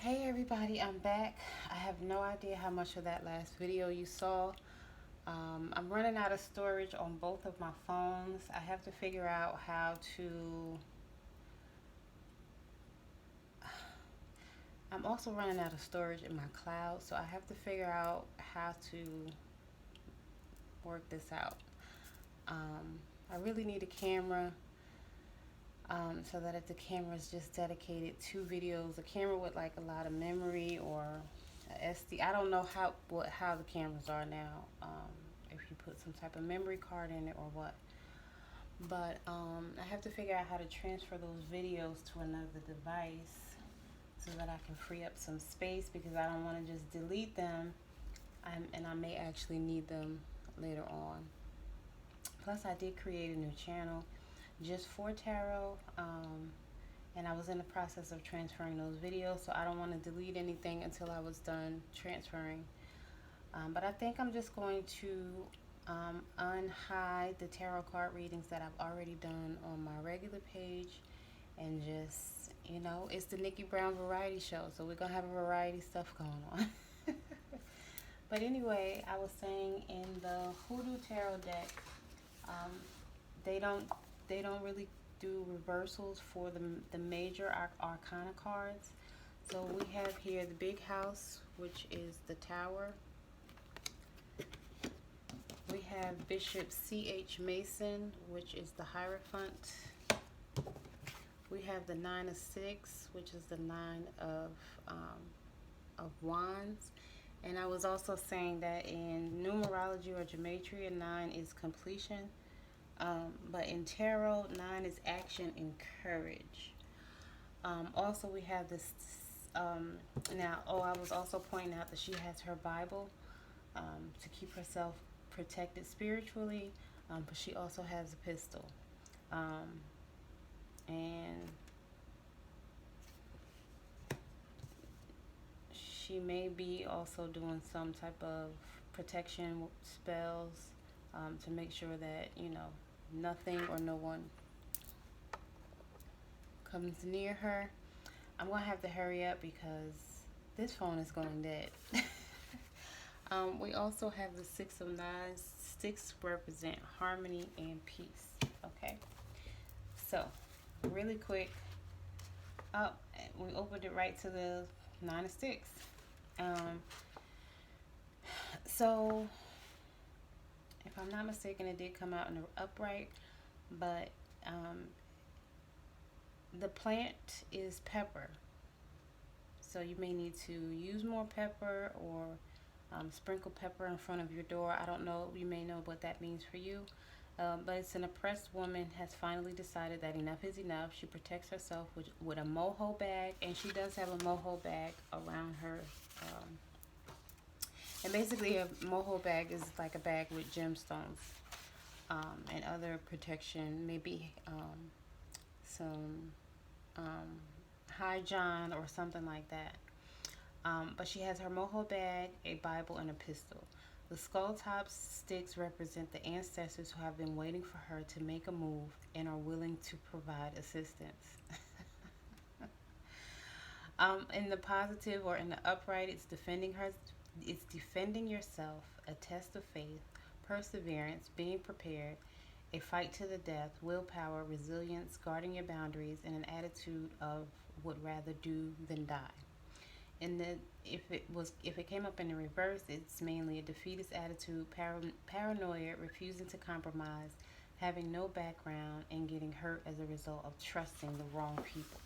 Hey everybody, I'm back. I have no idea how much of that last video you saw. I'm running out of storage on both of my phones. I have to figure out how to... I'm also running out of storage in my cloud, so I have to figure out how to work this out. I really need a camera, so that if the camera is just dedicated to videos, a camera with like a lot of memory or a SD. I don't know how the cameras are now. If you put some type of memory card in it or what. But I have to figure out how to transfer those videos to another device so that I can free up some space, because I don't want to just delete them, and I may actually need them later on. Plus, I did create a new channel just for tarot, and I was in the process of transferring those videos, so I don't want to delete anything until I was done transferring. But I think I'm just going to unhide the tarot card readings that I've already done on my regular page, and just, it's the Nikki Brown variety show, so we're gonna have a variety stuff going on. But anyway, I was saying, in the Hoodoo Tarot deck, um, they don't really do reversals for the major arcana cards. So we have here the Big House, which is the Tower. We have Bishop C.H. Mason, which is the Hierophant. We have the Nine of Six, which is the Nine of Wands. And I was also saying that in numerology or gematria, 9 is completion. But in tarot, 9 is action and courage. Also, we have this, I was also pointing out that she has her Bible to keep herself protected spiritually, but she also has a pistol. And she may be also doing some type of protection spells to make sure that, nothing or no one comes near her. I'm going to have to hurry up because this phone is going dead. We also have the Six of Knives. Six represent harmony and peace. Okay, so really quick, we opened it right to the Nine of Sticks. So if I'm not mistaken, it did come out in the upright, but the plant is pepper. So you may need to use more pepper, or sprinkle pepper in front of your door. I don't know. You may know what that means for you. But it's an oppressed woman has finally decided that enough is enough. She protects herself with a moho bag, and she does have a moho bag around her. And basically, a moho bag is like a bag with gemstones and other protection, maybe some high john or something like that. But she has her moho bag, a Bible, and a pistol. The skull top sticks represent the ancestors who have been waiting for her to make a move and are willing to provide assistance. In the positive, or in the upright, it's defending her. It's defending yourself, a test of faith, perseverance, being prepared, a fight to the death, willpower, resilience, guarding your boundaries, and an attitude of would rather do than die. And then if it came up in the reverse, it's mainly a defeatist attitude, paranoia, refusing to compromise, having no background, and getting hurt as a result of trusting the wrong people.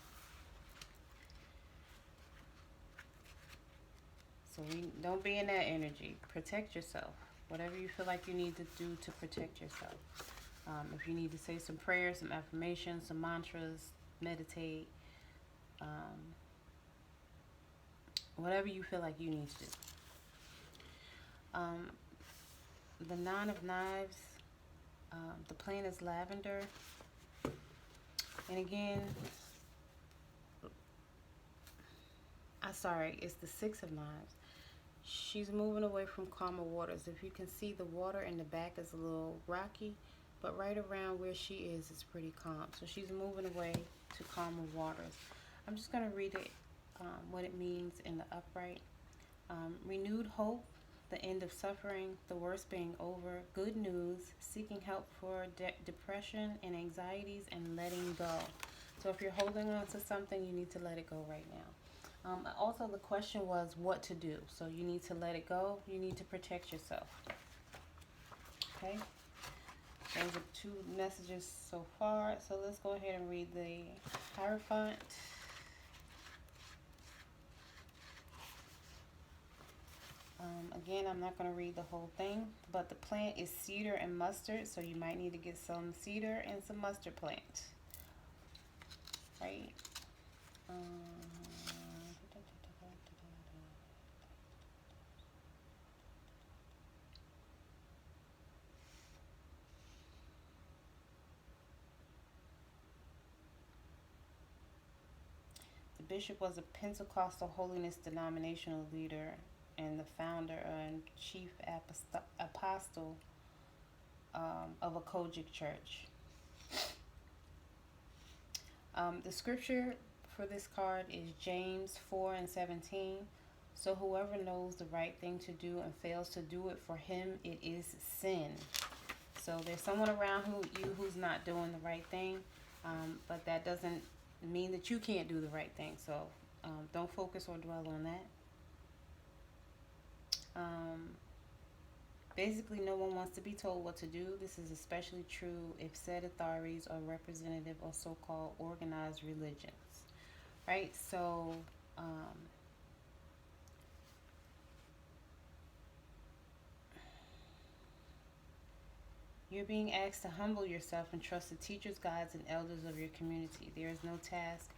So don't be in that energy. Protect yourself. Whatever you feel like you need to do to protect yourself. If you need to say some prayers, some affirmations, some mantras, meditate, whatever you feel like you need to do. The Nine of Knives, the plant is lavender. And again, it's the Six of Knives. She's moving away from calmer waters. If you can see, the water in the back is a little rocky, but right around where she is, it's pretty calm. So she's moving away to calmer waters. I'm just going to read it what it means in the upright. Renewed hope, the end of suffering, the worst being over, good news, seeking help for depression and anxieties, and letting go. So if you're holding on to something, you need to let it go right now. Also, the question was what to do. So you need to let it go. You need to protect yourself. Okay? Those are two messages so far. So let's go ahead and read the Hierophant. Again, I'm not going to read the whole thing, but the plant is cedar and mustard, so you might need to get some cedar and some mustard plant. Right? The bishop was a Pentecostal holiness denominational leader and the founder and chief apostle of a Kojic church. The scripture for this card is James 4:17. So whoever knows the right thing to do and fails to do it, for him it is sin. So there's someone around who's not doing the right thing, but that doesn't mean that you can't do the right thing. So don't focus or dwell on that. Basically, no one wants to be told what to do. This is especially true if said authorities are representative of so-called organized religions, right? So, you're being asked to humble yourself and trust the teachers, guides, and elders of your community. There is no task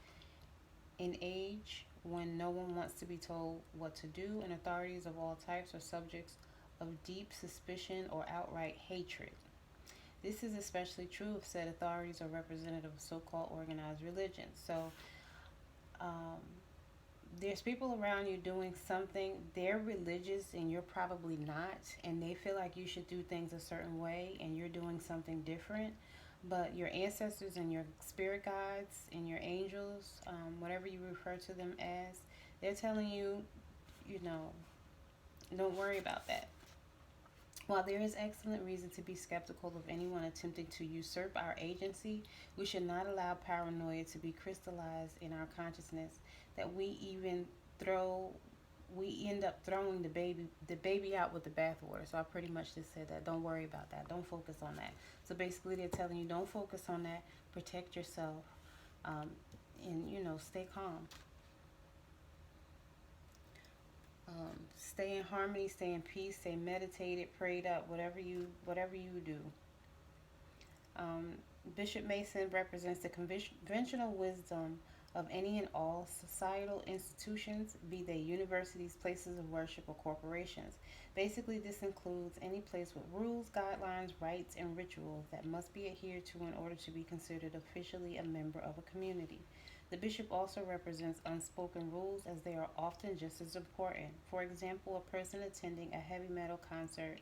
in age when no one wants to be told what to do, and authorities of all types are subjects of deep suspicion or outright hatred. This is especially true if said authorities are representative of so-called organized religions. So there's people around you doing something, they're religious and you're probably not, and they feel like you should do things a certain way and you're doing something different. But your ancestors and your spirit guides and your angels, whatever you refer to them as, they're telling you, don't worry about that. While there is excellent reason to be skeptical of anyone attempting to usurp our agency, we should not allow paranoia to be crystallized in our consciousness that we end up throwing the baby out with the bathwater. So I pretty much just said that. Don't worry about that. Don't focus on that. So basically they're telling you don't focus on that. Protect yourself, and stay calm. Stay in harmony, stay in peace, stay meditated, prayed up, whatever you do. Bishop Mason represents the conventional wisdom of any and all societal institutions, be they universities, places of worship, or corporations. Basically, this includes any place with rules, guidelines, rites, and rituals that must be adhered to in order to be considered officially a member of a community. The bishop also represents unspoken rules, as they are often just as important. For example, a person attending a heavy metal concert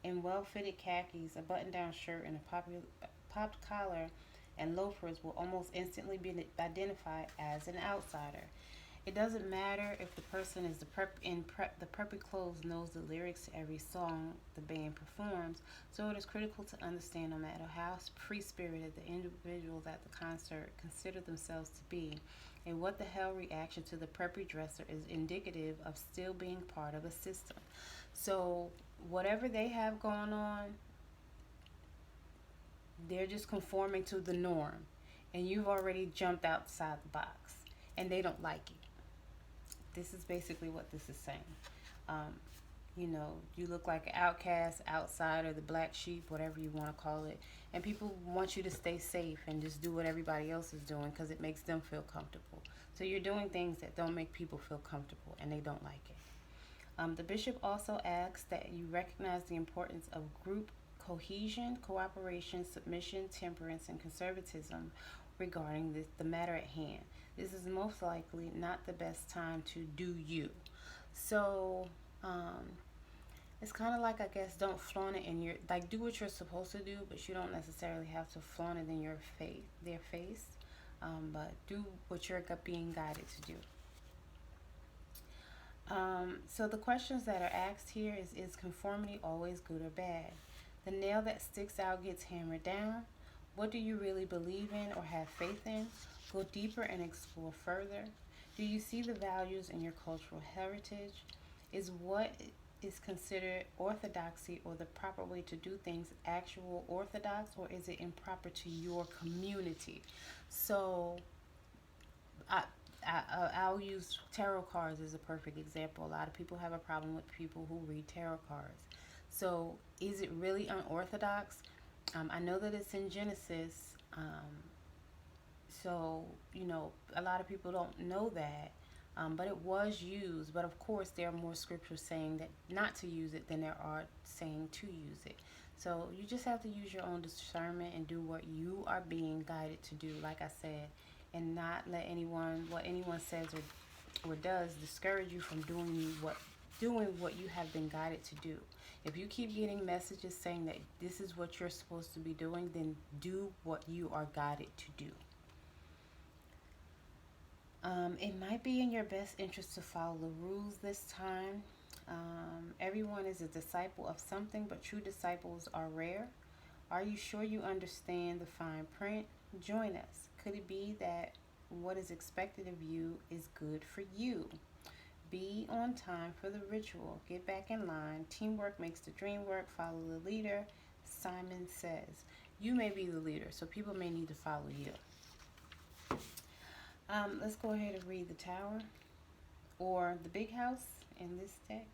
in well-fitted khakis, a button-down shirt, and a popped collar and loafers will almost instantly be identified as an outsider. It doesn't matter if the person is the preppy clothes knows the lyrics to every song the band performs, so it is critical to understand no matter how free-spirited the individuals at the concert consider themselves to be, and what the hell reaction to the preppy dresser is indicative of still being part of a system. So whatever they have going on, they're just conforming to the norm, and you've already jumped outside the box, and they don't like it. This is basically what this is saying. You look like an outcast, outsider, the black sheep, whatever you want to call it, and people want you to stay safe and just do what everybody else is doing because it makes them feel comfortable. So you're doing things that don't make people feel comfortable, and they don't like it. The bishop also asks that you recognize the importance of group cohesion, cooperation, submission, temperance, and conservatism regarding the matter at hand. This is most likely not the best time to do you. So, it's kind of like, I guess, don't flaunt it in do what you're supposed to do, but you don't necessarily have to flaunt it in their face. But do what you're being guided to do. So the questions that are asked here is conformity always good or bad? The nail that sticks out gets hammered down. What do you really believe in or have faith in? Go deeper and explore further. Do you see the values in your cultural heritage? Is what is considered orthodoxy or the proper way to do things actual orthodox, or is it improper to your community? So I, I'll use tarot cards as a perfect example. A lot of people have a problem with people who read tarot cards. So, is it really unorthodox? I know that it's in Genesis. So, a lot of people don't know that. But it was used. But of course, there are more scriptures saying that not to use it than there are saying to use it. So, you just have to use your own discernment and do what you are being guided to do, like I said, and not let what anyone says or does discourage you from doing what you have been guided to do. If you keep getting messages saying that this is what you're supposed to be doing, then do what you are guided to do. It might be in your best interest to follow the rules this time. Everyone is a disciple of something, but true disciples are rare. Are you sure you understand the fine print? Join us. Could it be that what is expected of you is good for you? Be on time for the ritual. Get back in line. Teamwork makes the dream work. Follow the leader. Simon says. You may be the leader, so people may need to follow you. Let's go ahead and read the Tower or the Big House in this deck.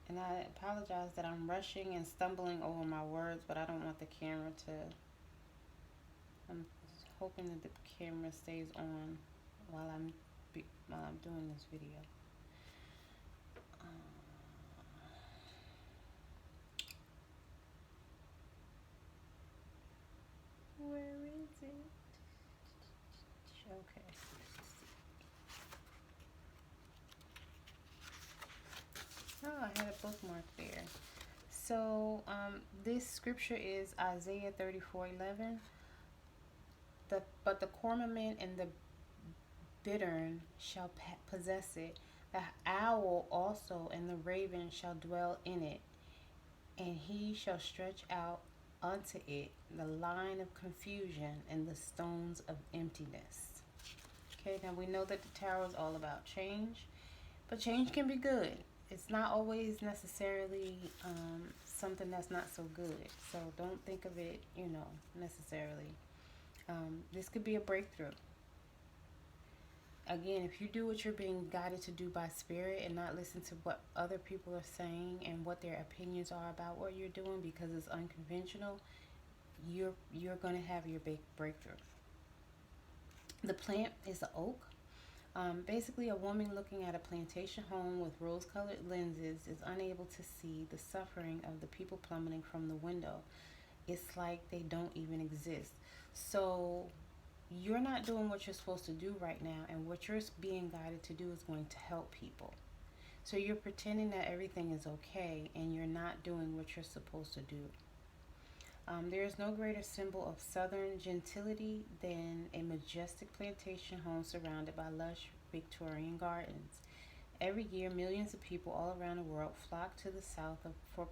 And I apologize that I'm rushing and stumbling over my words, but I don't want the camera to... I'm hoping that the camera stays on while I'm doing this video. Where is it? Okay. Oh, I had a bookmark there. So this scripture is Isaiah 34:11. But the cormorant and the bittern shall possess it. The owl also and the raven shall dwell in it, and he shall stretch out unto it the line of confusion and the stones of emptiness. Okay, now we know that the Tower is all about change, but change can be good. It's not always necessarily something that's not so good. So don't think of it, necessarily. This could be a breakthrough. Again, if you do what you're being guided to do by spirit and not listen to what other people are saying and what their opinions are about what you're doing because it's unconventional, you're going to have your big breakthrough. The plant is the oak. Basically, a woman looking at a plantation home with rose-colored lenses is unable to see the suffering of the people plummeting from the window. It's like they don't even exist. So you're not doing what you're supposed to do right now, and what you're being guided to do is going to help people. So you're pretending that everything is okay, and you're not doing what you're supposed to do. There is no greater symbol of southern gentility than a majestic plantation home surrounded by lush Victorian gardens. Every year, millions of people all around the world flock to the south for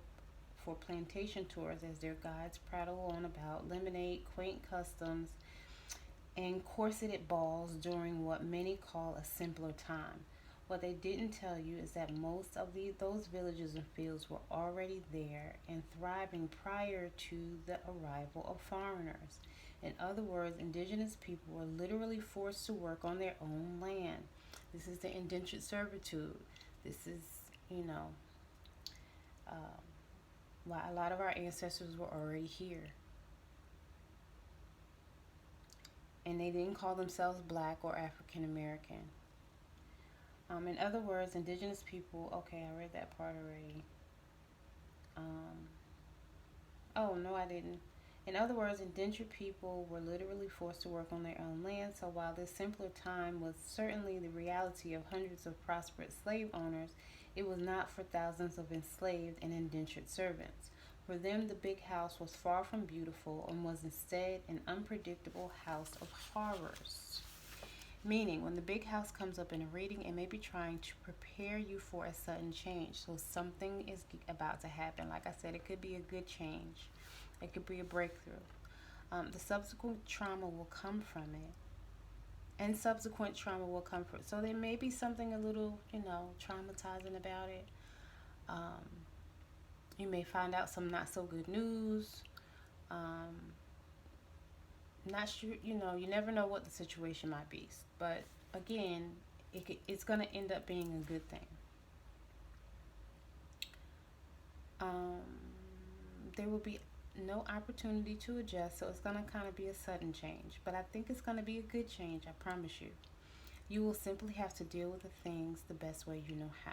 plantation tours as their guides prattle on about lemonade, quaint customs, and corseted balls during what many call a simpler time. What they didn't tell you is that most of those villages and fields were already there and thriving prior to the arrival of foreigners. In other words, indigenous people were literally forced to work on their own land. This is the indentured servitude. This is, why a lot of our ancestors were already here. And they didn't call themselves black or African American. In other words, indigenous people, okay, I read that part already. Oh, no, I didn't. In other words, indentured people were literally forced to work on their own land. So while this simpler time was certainly the reality of hundreds of prosperous slave owners, it was not for thousands of enslaved and indentured servants. For them, the big house was far from beautiful and was instead an unpredictable house of horrors. Meaning, when the big house comes up in a reading, it may be trying to prepare you for a sudden change. So something is about to happen. Like I said, it could be a good change. It could be a breakthrough. The subsequent trauma will come from it. And subsequent trauma will come from it. So there may be something a little, traumatizing about it. Um, you may find out some not so good news. Um, Not sure, you never know what the situation might be. But again, it's going to end up being a good thing. Um, there will be no opportunity to adjust, so it's going to kind of be a sudden change. But I think it's going to be a good change, I promise you. You will simply have to deal with the things the best way you know how.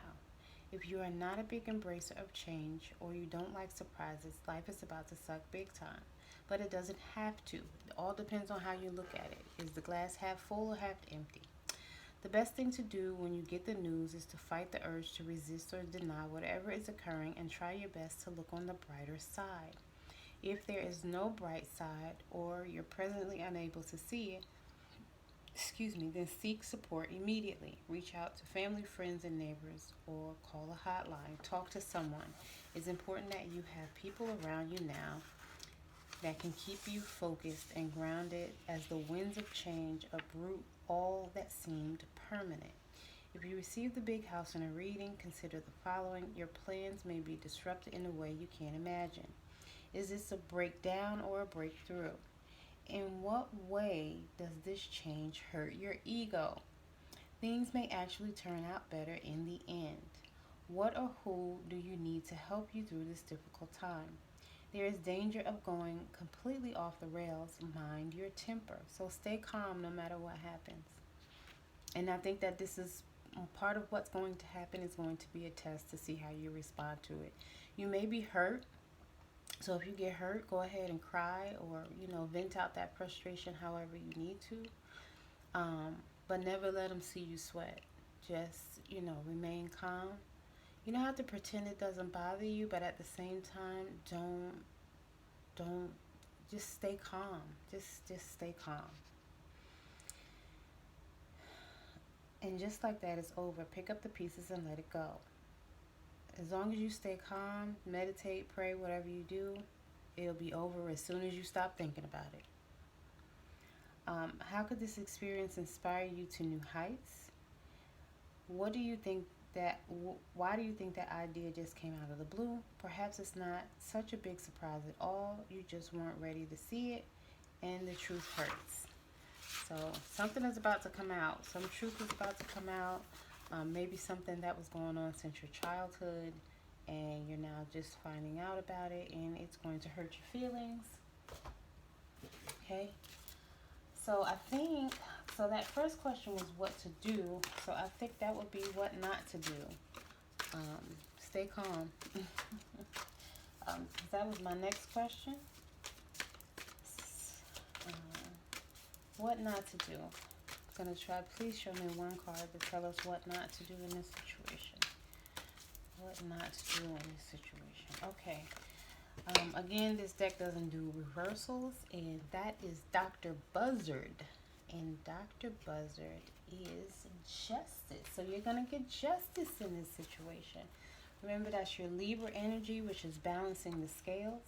If you are not a big embracer of change or you don't like surprises, life is about to suck big time. But it doesn't have to. It all depends on how you look at it. Is the glass half full or half empty? The best thing to do when you get the news is to fight the urge to resist or deny whatever is occurring and try your best to look on the brighter side. If there is no bright side or you're presently unable to see it, then seek support immediately. Reach out to family, friends, and neighbors or call a hotline. Talk to someone. It's important that you have people around you now that can keep you focused and grounded as the winds of change uproot all that seemed permanent. If you receive the big house in a reading, consider the following. Your plans may be disrupted in a way you can't imagine. Is this a breakdown or a breakthrough? In what way does this change hurt your ego? Things may actually turn out better in the end. What or who do you need to help you through this difficult time? There is danger of going completely off the rails. Mind your temper. So stay calm no matter what happens. And I think that this is part of what's going to happen is going to be a test to see how you respond to it. You may be hurt. So if you get hurt, go ahead and cry or, vent out that frustration however you need to. But never let them see you sweat. Just, remain calm. You don't have to pretend it doesn't bother you, but at the same time, don't, just stay calm. Just stay calm. And just like that, it's over. Pick up the pieces and let it go. As long as you stay calm, meditate, pray, whatever you do, it'll be over as soon as you stop thinking about it. How could this experience inspire you to new heights? What do you think why do you think that idea just came out of the blue? Perhaps it's not such a big surprise at all. You just weren't ready to see it, and the truth hurts. So something is about to come out. Some truth is about to come out. Maybe something that was going on since your childhood, and you're now just finding out about it, and it's going to hurt your feelings. Okay? So that first question was what to do. So I think that would be what not to do. Stay calm. That was my next question. What not to do. I'm going to try. Please show me one card to tell us what not to do in this situation. What not to do in this situation. Okay. Again, this deck doesn't do reversals, and that is Dr. Buzzard. And Dr. Buzzard is justice. So you're going to get justice in this situation. Remember, that's your Libra energy, which is balancing the scales.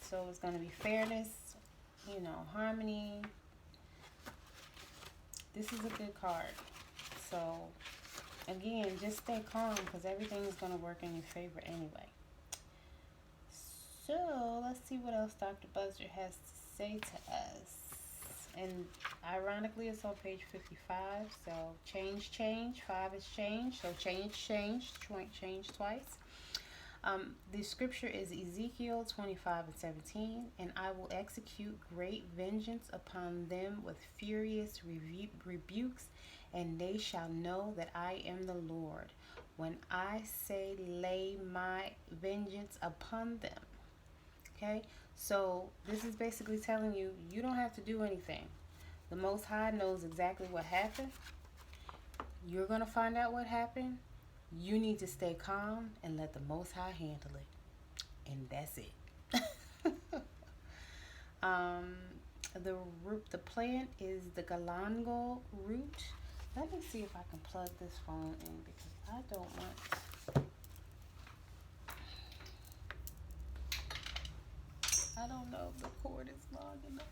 So it's going to be fairness, harmony. This is a good card. So, again, just stay calm because everything is going to work in your favor anyway. So, let's see what else Dr. Buzzard has to say to us. And ironically, it's on page 55. So, change. 5 is change. So, change twice. The scripture is Ezekiel 25 and 17. And I will execute great vengeance upon them with furious rebukes, and they shall know that I am the Lord when I say lay my vengeance upon them. Okay, so this is basically telling you, you don't have to do anything. The Most High knows exactly what happened. You're going to find out what happened. You need to stay calm and let the Most High handle it. And that's it. The plant is the galangal root. Let me see if I can plug this phone in because I don't know if the cord is long enough.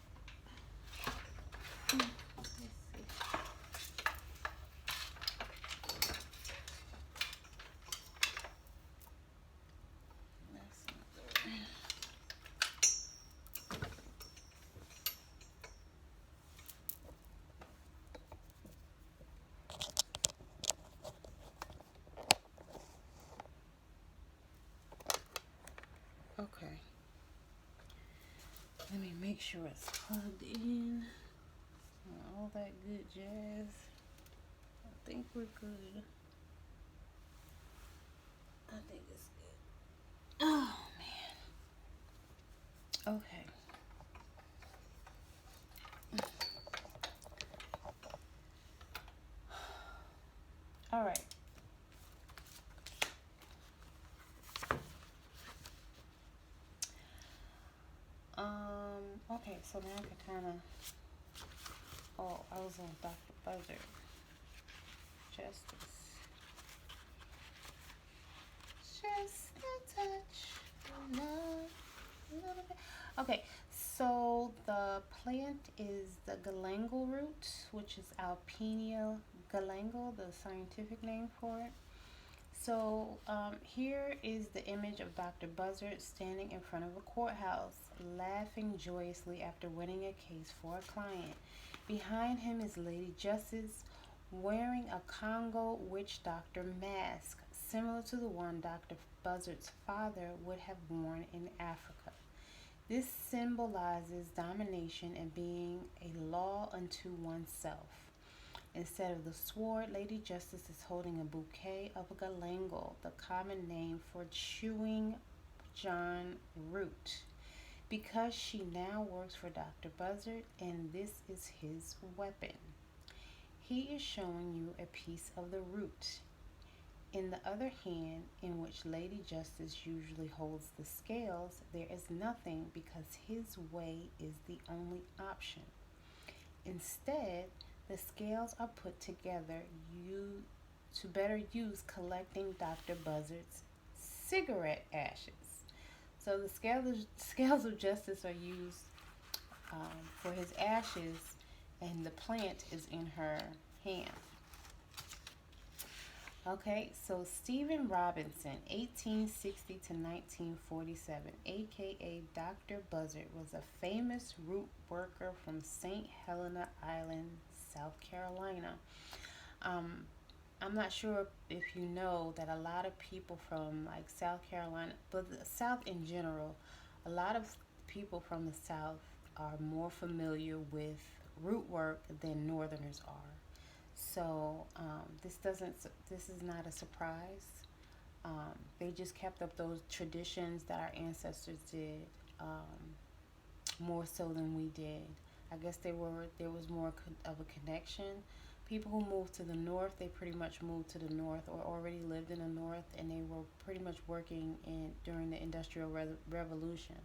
Let's see. That's not good. Okay. Let me make sure it's plugged in. All that good jazz. I think we're good. I think it's good. Oh man. Okay. All right. Okay, so now I can kind of. Oh, I was on Dr. Buzzard. Justice. Just a touch. Love. A little bit. Okay, so the plant is the galangal root, which is Alpinia galangal, the scientific name for it. So here is the image of Dr. Buzzard standing in front of a courthouse, laughing joyously after winning a case for a client. Behind him is Lady Justice wearing a Congo witch doctor mask, similar to the one Dr. Buzzard's father would have worn in Africa. This symbolizes domination and being a law unto oneself. Instead of the sword, Lady Justice is holding a bouquet of galangal, the common name for chewing John root, because she now works for Dr. Buzzard and this is his weapon. He is showing you a piece of the root. In the other hand, in which Lady Justice usually holds the scales, there is nothing because his way is the only option. Instead, the scales are put together to better use collecting Dr. Buzzard's cigarette ashes. So the scales of justice are used for his ashes, and the plant is in her hand. Okay, so Stephen Robinson, 1860 to 1947, aka Dr. Buzzard, was a famous root worker from St. Helena Island, South Carolina. Um, I'm not sure if you know that a lot of people from like South Carolina, but the South in general, a lot of people from the South are more familiar with root work than Northerners are. So this is not a surprise. They just kept up those traditions that our ancestors did, more so than we did. I guess there was more of a connection. People who moved to the north, they pretty much moved to the north or already lived in the north, and they were pretty much working in during the Industrial Revolution.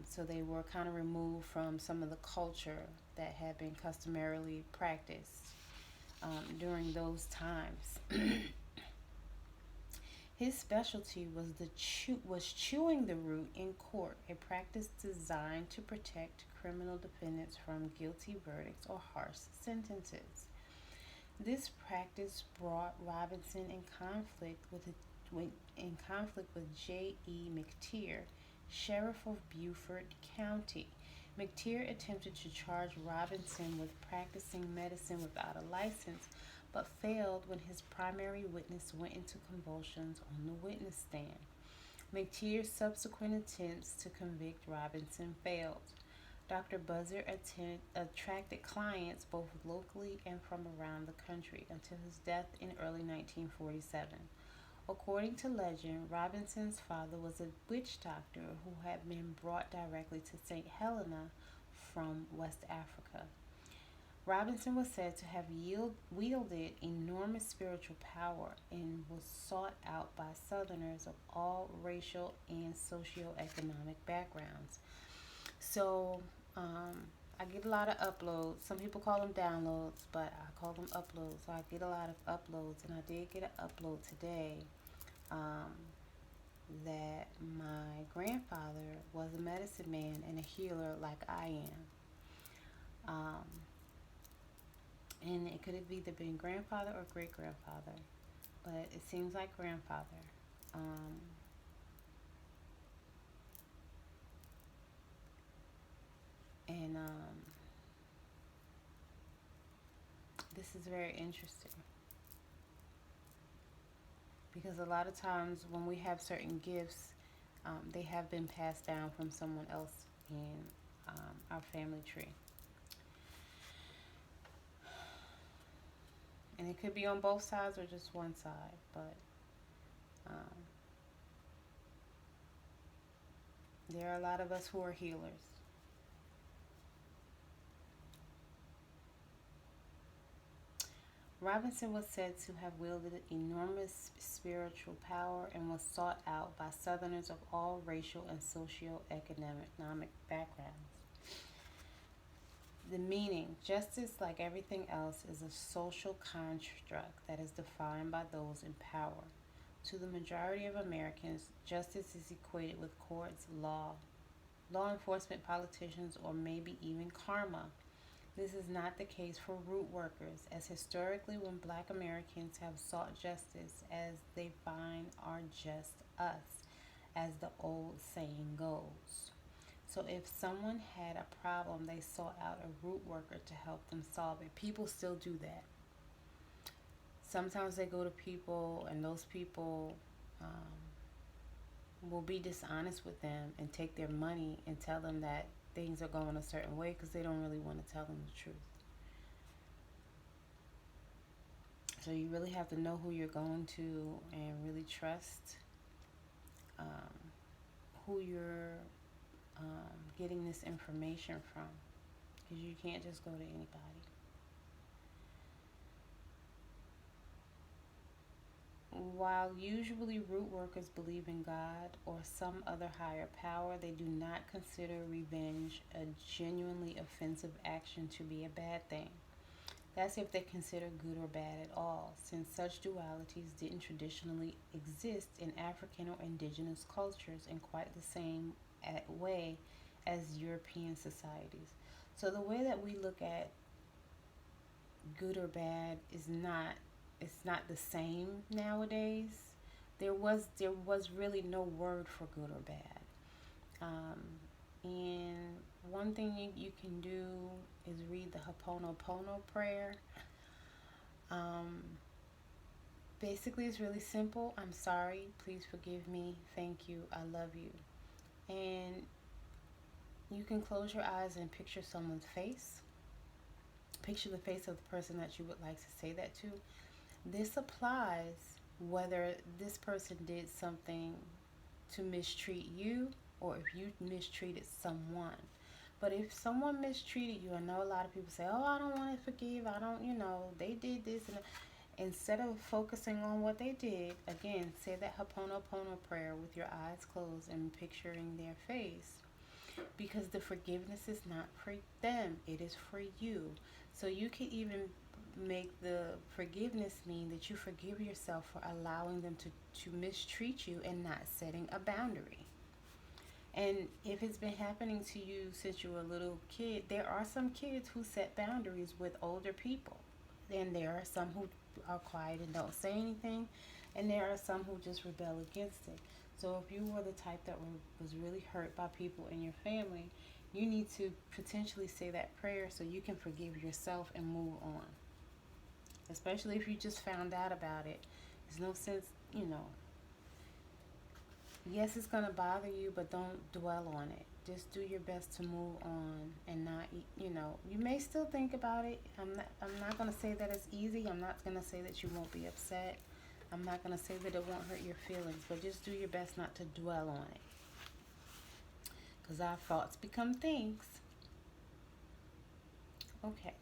So they were kind of removed from some of the culture that had been customarily practiced during those times. His specialty was chewing the root in court, a practice designed to protect criminal defendants from guilty verdicts or harsh sentences. This practice brought Robinson in conflict with J. E. McTeer, sheriff of Beaufort County. McTeer attempted to charge Robinson with practicing medicine without a license, but failed when his primary witness went into convulsions on the witness stand. McTeer's subsequent attempts to convict Robinson failed. Dr. Buzzard attracted clients both locally and from around the country until his death in early 1947. According to legend, Robinson's father was a witch doctor who had been brought directly to St. Helena from West Africa. Robinson was said to have wielded enormous spiritual power and was sought out by Southerners of all racial and socioeconomic backgrounds. So, I get a lot of uploads. Some people call them downloads, but I call them uploads. So I get a lot of uploads, and I did get an upload today um, that my grandfather was a medicine man and a healer like I am. And it could have either been grandfather or great grandfather, but it seems like grandfather. Um, and this is very interesting because a lot of times when we have certain gifts, they have been passed down from someone else in our family tree. And it could be on both sides or just one side, but um, there are a lot of us who are healers. Robinson was said to have wielded enormous spiritual power and was sought out by Southerners of all racial and socio-economic backgrounds. The meaning, justice, like everything else, is a social construct that is defined by those in power. To the majority of Americans, justice is equated with courts, law enforcement, politicians, or maybe even karma. This is not the case for root workers, as historically when black Americans have sought justice, as they find are just us, as the old saying goes. So if someone had a problem, they sought out a root worker to help them solve it. People still do that. Sometimes they go to people, and those people will be dishonest with them and take their money and tell them that things are going a certain way because they don't really want to tell them the truth. So you really have to know who you're going to and really trust who you're getting this information from, because you can't just go to anybody. While usually root workers believe in God or some other higher power, they do not consider revenge a genuinely offensive action to be a bad thing. That's if they consider good or bad at all, since such dualities didn't traditionally exist in African or indigenous cultures in quite the same way as European societies. So the way that we look at good or bad is not, it's not the same nowadays. There was really no word for good or bad. And one thing you can do is read the Ho'oponopono prayer. Basically, it's really simple. I'm sorry. Please forgive me. Thank you. I love you. And you can close your eyes and picture someone's face. Picture the face of the person that you would like to say that to. This applies whether this person did something to mistreat you or if you mistreated someone. But if someone mistreated you, I know a lot of people say, oh, I don't want to forgive. I don't, they did this. And instead of focusing on what they did, again, say that Ho'oponopono prayer with your eyes closed and picturing their face. Because the forgiveness is not for them, it is for you. So you can even make the forgiveness mean that you forgive yourself for allowing them to mistreat you and not setting a boundary. And if it's been happening to you since you were a little kid, there are some kids who set boundaries with older people. And there are some who are quiet and don't say anything. And there are some who just rebel against it. So if you were the type that was really hurt by people in your family, you need to potentially say that prayer so you can forgive yourself and move on. Especially if you just found out about it. There's no sense, yes, it's going to bother you, but don't dwell on it. Just do your best to move on and not, you may still think about it. I'm not going to say that it's easy. I'm not going to say that you won't be upset. I'm not going to say that it won't hurt your feelings, but just do your best not to dwell on it. Because our thoughts become things. Okay.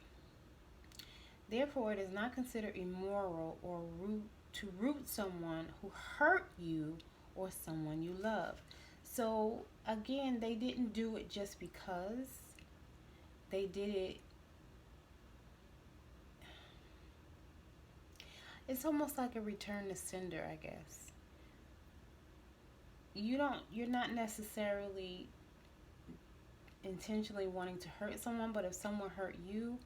Therefore, it is not considered immoral or rude to root someone who hurt you or someone you love. So, again, they didn't do it just because. they did it. It's almost like a return to sender, I guess. You're not necessarily intentionally wanting to hurt someone, but if someone hurt you,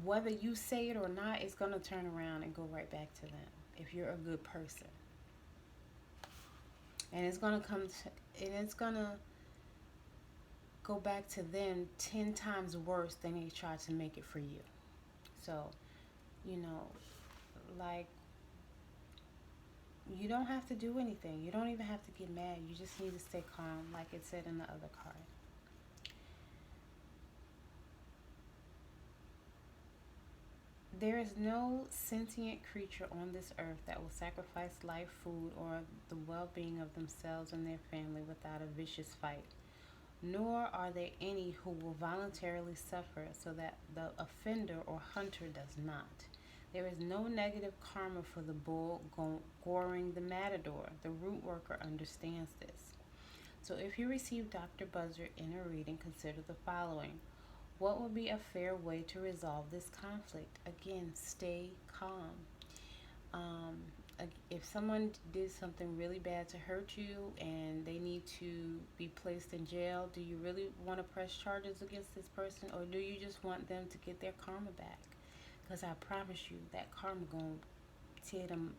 whether you say it or not, it's going to turn around and go right back to them if you're a good person. And it's going to it's going to go back to them 10 times worse than they tried to make it for you. So, you know, like, you don't have to do anything. You don't even have to get mad. You just need to stay calm, like it said in the other card. There is no sentient creature on this earth that will sacrifice life, food, or the well being of themselves and their family without a vicious fight. Nor are there any who will voluntarily suffer so that the offender or hunter does not. There is no negative karma for the bull goring the matador. The root worker understands this. So if you receive Dr. Buzzard in a reading, consider the following. What would be a fair way to resolve this conflict? Again, stay calm. Um, if someone did something really bad to hurt you and they need to be placed in jail, do you really want to press charges against this person, or do you just want them to get their karma back? Because I promise you, that karma going to tear them,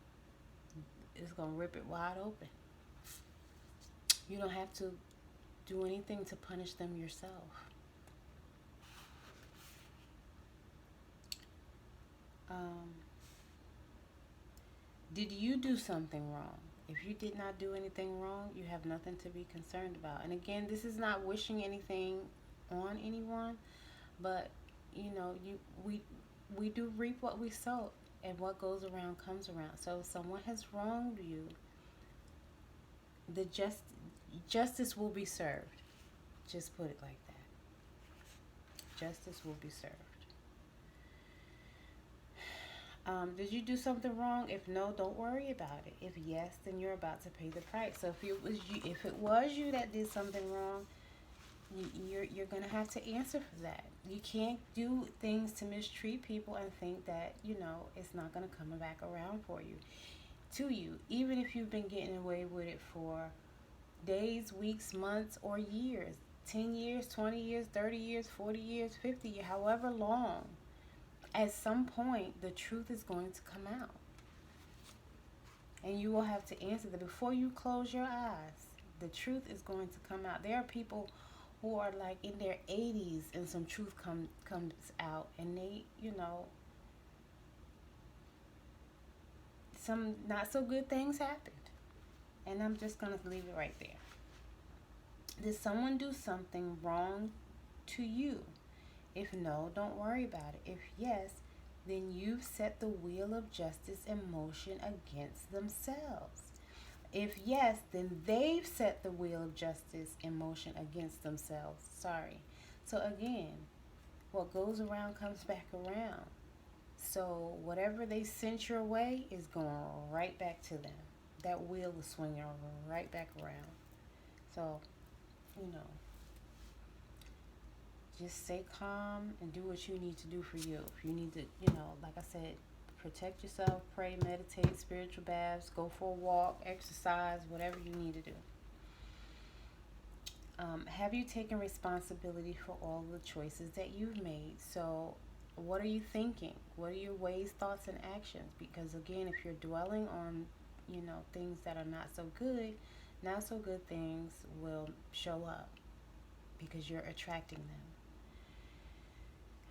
it's going to rip it wide open. You don't have to do anything to punish them yourself. Did you do something wrong? If you did not do anything wrong, you have nothing to be concerned about. And again, this is not wishing anything on anyone, but we do reap what we sow, and what goes around comes around. So if someone has wronged you, the justice will be served. Just put it like that. Justice will be served. Did you do something wrong? If no, don't worry about it. If yes, then you're about to pay the price. So if it was you that did something wrong, you're gonna have to answer for that. You can't do things to mistreat people and think that it's not gonna come back around for you, to you. Even if you've been getting away with it for days, weeks, months, or years, 10 years, 20 years, 30 years, 40 years, 50 years, however long. At some point, the truth is going to come out. And you will have to answer that. Before you close your eyes, the truth is going to come out. There are people who are like in their 80s and some truth comes out. And they, some not so good things happened. And I'm just going to leave it right there. Did someone do something wrong to you? If no, don't worry about it. If yes, then you've set the wheel of justice in motion against themselves. If yes, then they've set the wheel of justice in motion against themselves. Sorry. So again, what goes around comes back around. So whatever they sent your way is going right back to them. That wheel is swinging right back around. So, just stay calm and do what you need to do for you. If you need to, like I said, protect yourself, pray, meditate, spiritual baths, go for a walk, exercise, whatever you need to do. Have you taken responsibility for all the choices that you've made? So what are you thinking? What are your ways, thoughts, and actions? Because again, if you're dwelling on, things that are not so good things will show up because you're attracting them.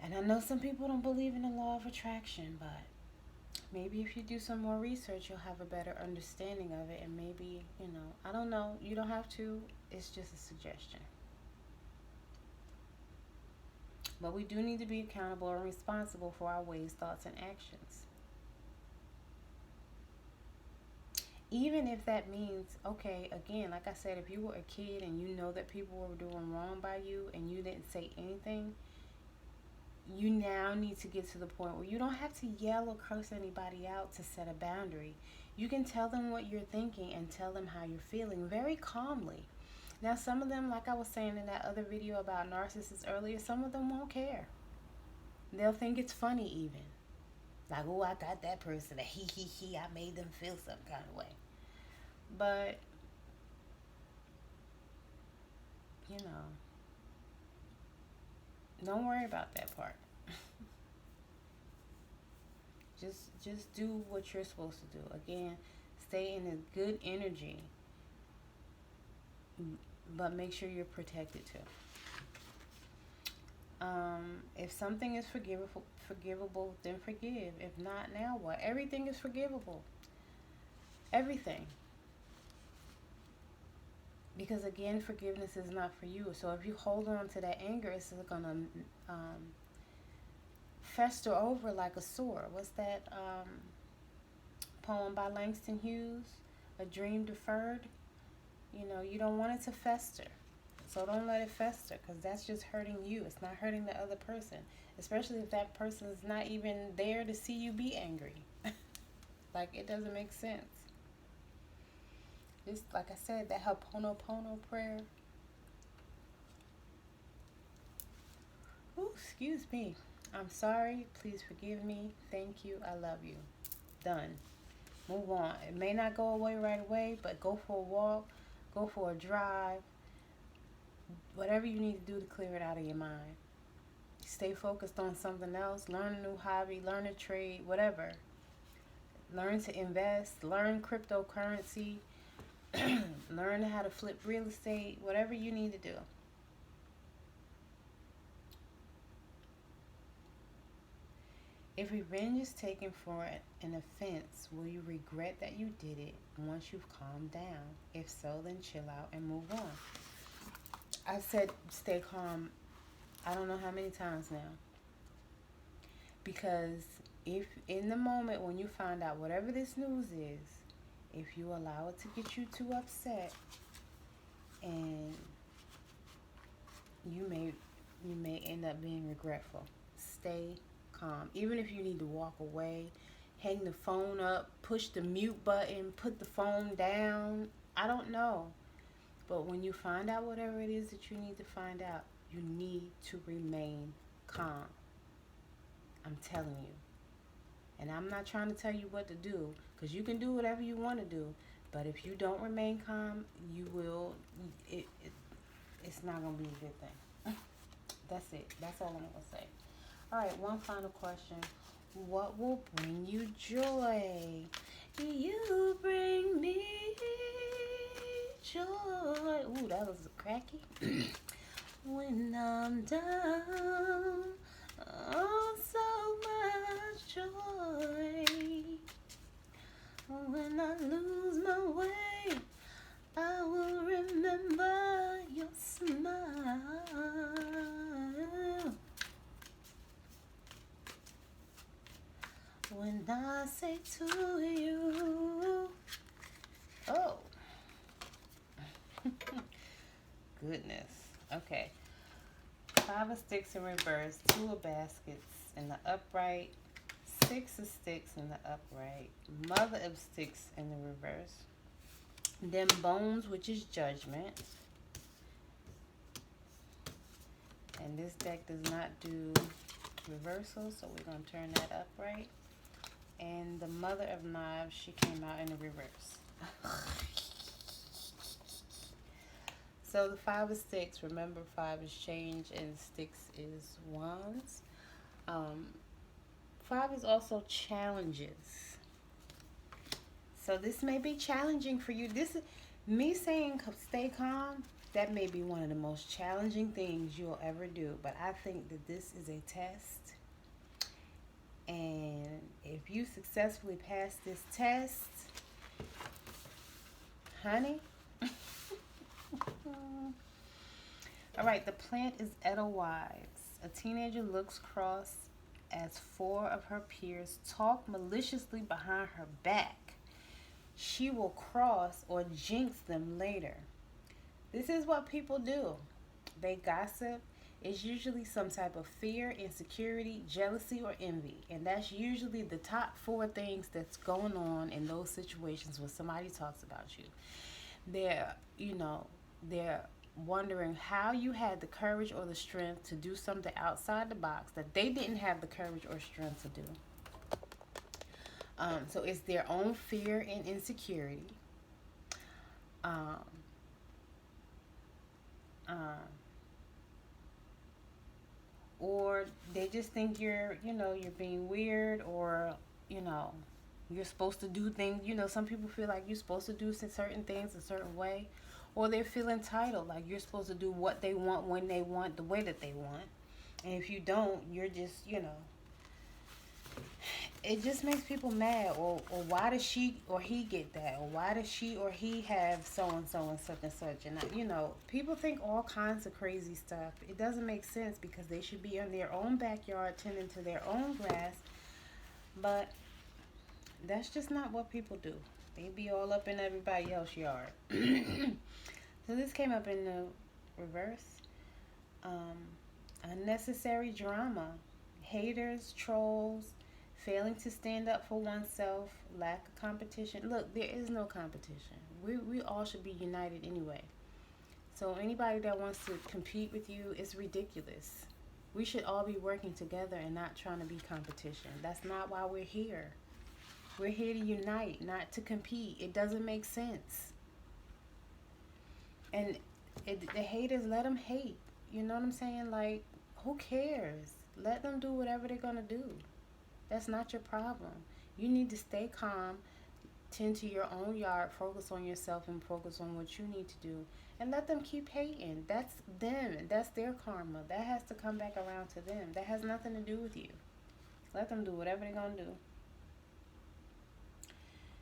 And I know some people don't believe in the law of attraction, but maybe if you do some more research, you'll have a better understanding of it. And maybe, I don't know. You don't have to. It's just a suggestion. But we do need to be accountable and responsible for our ways, thoughts, and actions. Even if that means, okay, again, like I said, if you were a kid and you know that people were doing wrong by you and you didn't say anything, you now need to get to the point where you don't have to yell or curse anybody out to set a boundary. You can tell them what you're thinking and tell them how you're feeling very calmly. Now, some of them, like I was saying in that other video about narcissists earlier, some of them won't care. They'll think it's funny even. Like, oh, I got that person. He, I made them feel some kind of way. But, you know, don't worry about that part. Just do what you're supposed to do. Again, stay in a good energy, but make sure you're protected too. If something is forgivable, then forgive. If not, now what? Everything is forgivable. Everything. Because again, forgiveness is not for you. So if you hold on to that anger, it's gonna fester over like a sore. What's that poem by Langston Hughes? A Dream Deferred. You know, you don't want it to fester. So don't let it fester, because that's just hurting you. It's not hurting the other person, especially if that person is not even there to see you be angry. Like, it doesn't make sense. Just like I said, that Ho'oponopono prayer. Ooh, excuse me. I'm sorry. Please forgive me. Thank you. I love you. Done. Move on. It may not go away right away, but go for a walk. Go for a drive. Whatever you need to do to clear it out of your mind. Stay focused on something else. Learn a new hobby. Learn a trade. Whatever. Learn to invest. Learn cryptocurrency. Learn how to flip real estate. Whatever you need to do. If revenge is taken for an offense, will you regret that you did it once you've calmed down? If so, then chill out and move on. I've said stay calm I don't know how many times now. Because if in the moment when you find out whatever this news is, if you allow it to get you too upset, and you may end up being regretful. Stay calm. Even if you need to walk away, hang the phone up, push the mute button, put the phone down. I don't know. But when you find out whatever it is that you need to find out, you need to remain calm. I'm telling you. And I'm not trying to tell you what to do, because you can do whatever you want to do. But if you don't remain calm, you will, it's not going to be a good thing. That's it. That's all I'm going to say. All right, one final question. What will bring you joy? You bring me joy. Ooh, that was cracky. When I'm down, oh, so much joy. When I lose my way, I will remember your smile. When I say to you, oh, goodness. Okay. 5 of sticks in reverse, 2 of baskets in the upright, 6 of sticks in the upright, mother of sticks in the reverse, then bones, which is judgment. And this deck does not do reversal, so we're going to turn that upright. And the mother of knives, she came out in the reverse. So the 5 of sticks, remember 5 is change and sticks is wands. 5 is also challenges. So this may be challenging for you. This is me saying stay calm. That may be one of the most challenging things you'll ever do. But I think that this is a test. And if you successfully pass this test, honey. All right, the plant is Edelweiss. A teenager looks cross as 4 of her peers talk maliciously behind her back. She will cross or jinx them later. This is what people do. They gossip. It's usually some type of fear, insecurity, jealousy, or envy. And that's usually the top 4 things that's going on in those situations when somebody talks about you. They're, they're wondering how you had the courage or the strength to do something outside the box that they didn't have the courage or strength to do. So it's their own fear and insecurity. Um, uh, or they just think you're being weird, or, you know, you're supposed to do things. Some people feel like you're supposed to do certain things a certain way, or they feel entitled, like you're supposed to do what they want, when they want, the way that they want. And if you don't, you're just, it just makes people mad. Or why does she or he get that? Or why does she or he have so and such and such? And, people think all kinds of crazy stuff. It doesn't make sense, because they should be in their own backyard tending to their own grass. But that's just not what people do. They be all up in everybody else's yard. So this came up in the reverse. Um, Unnecessary drama. Haters, trolls, failing to stand up for oneself, lack of competition. Look, there is no competition. We all should be united anyway. So anybody that wants to compete with you is ridiculous. We should all be working together and not trying to be competition. That's not why we're here. We're here to unite, not to compete. It doesn't make sense. And the haters, let them hate. You know what I'm saying? Like, who cares? Let them do whatever they're going to do. That's not your problem. You need to stay calm, tend to your own yard, focus on yourself, and focus on what you need to do. And let them keep hating. That's them. That's their karma. That has to come back around to them. That has nothing to do with you. Let them do whatever they're going to do.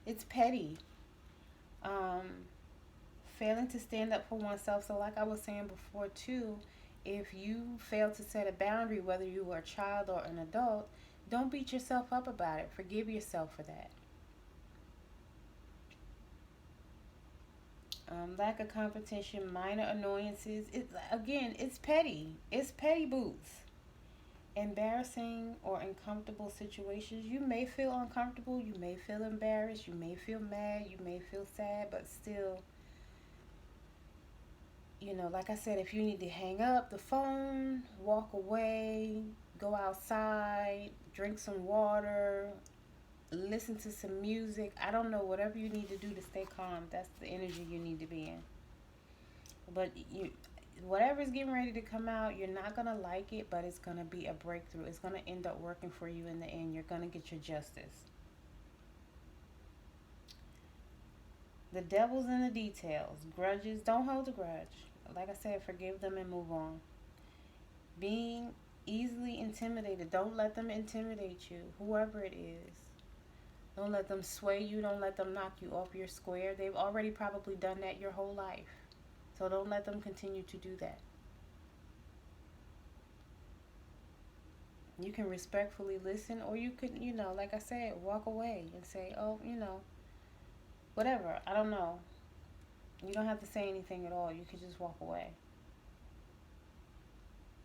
It's petty. Um, Failing to stand up for oneself. So like I was saying before too, if you fail to set a boundary, whether you are a child or an adult, don't beat yourself up about it. Forgive yourself for that. Lack of competition, minor annoyances. It's petty. It's petty boots. Embarrassing or uncomfortable situations. You may feel uncomfortable. You may feel embarrassed. You may feel mad. You may feel sad. But still, like I said, if you need to hang up the phone, walk away, go outside, drink some water, listen to some music. I don't know, whatever you need to do to stay calm. That's the energy you need to be in. But whatever's getting ready to come out, you're not going to like it, but it's going to be a breakthrough. It's going to end up working for you in the end. You're going to get your justice. The devil's in the details. Grudges, don't hold a grudge. Like I said, forgive them and move on. Being easily intimidated, don't let them intimidate you, whoever it is. Don't let them sway you. Don't let them knock you off your square. They've already probably done that your whole life. So don't let them continue to do that. You can respectfully listen, or you could, like I said, walk away and say, oh, whatever. I don't know. You don't have to say anything at all. You can just walk away.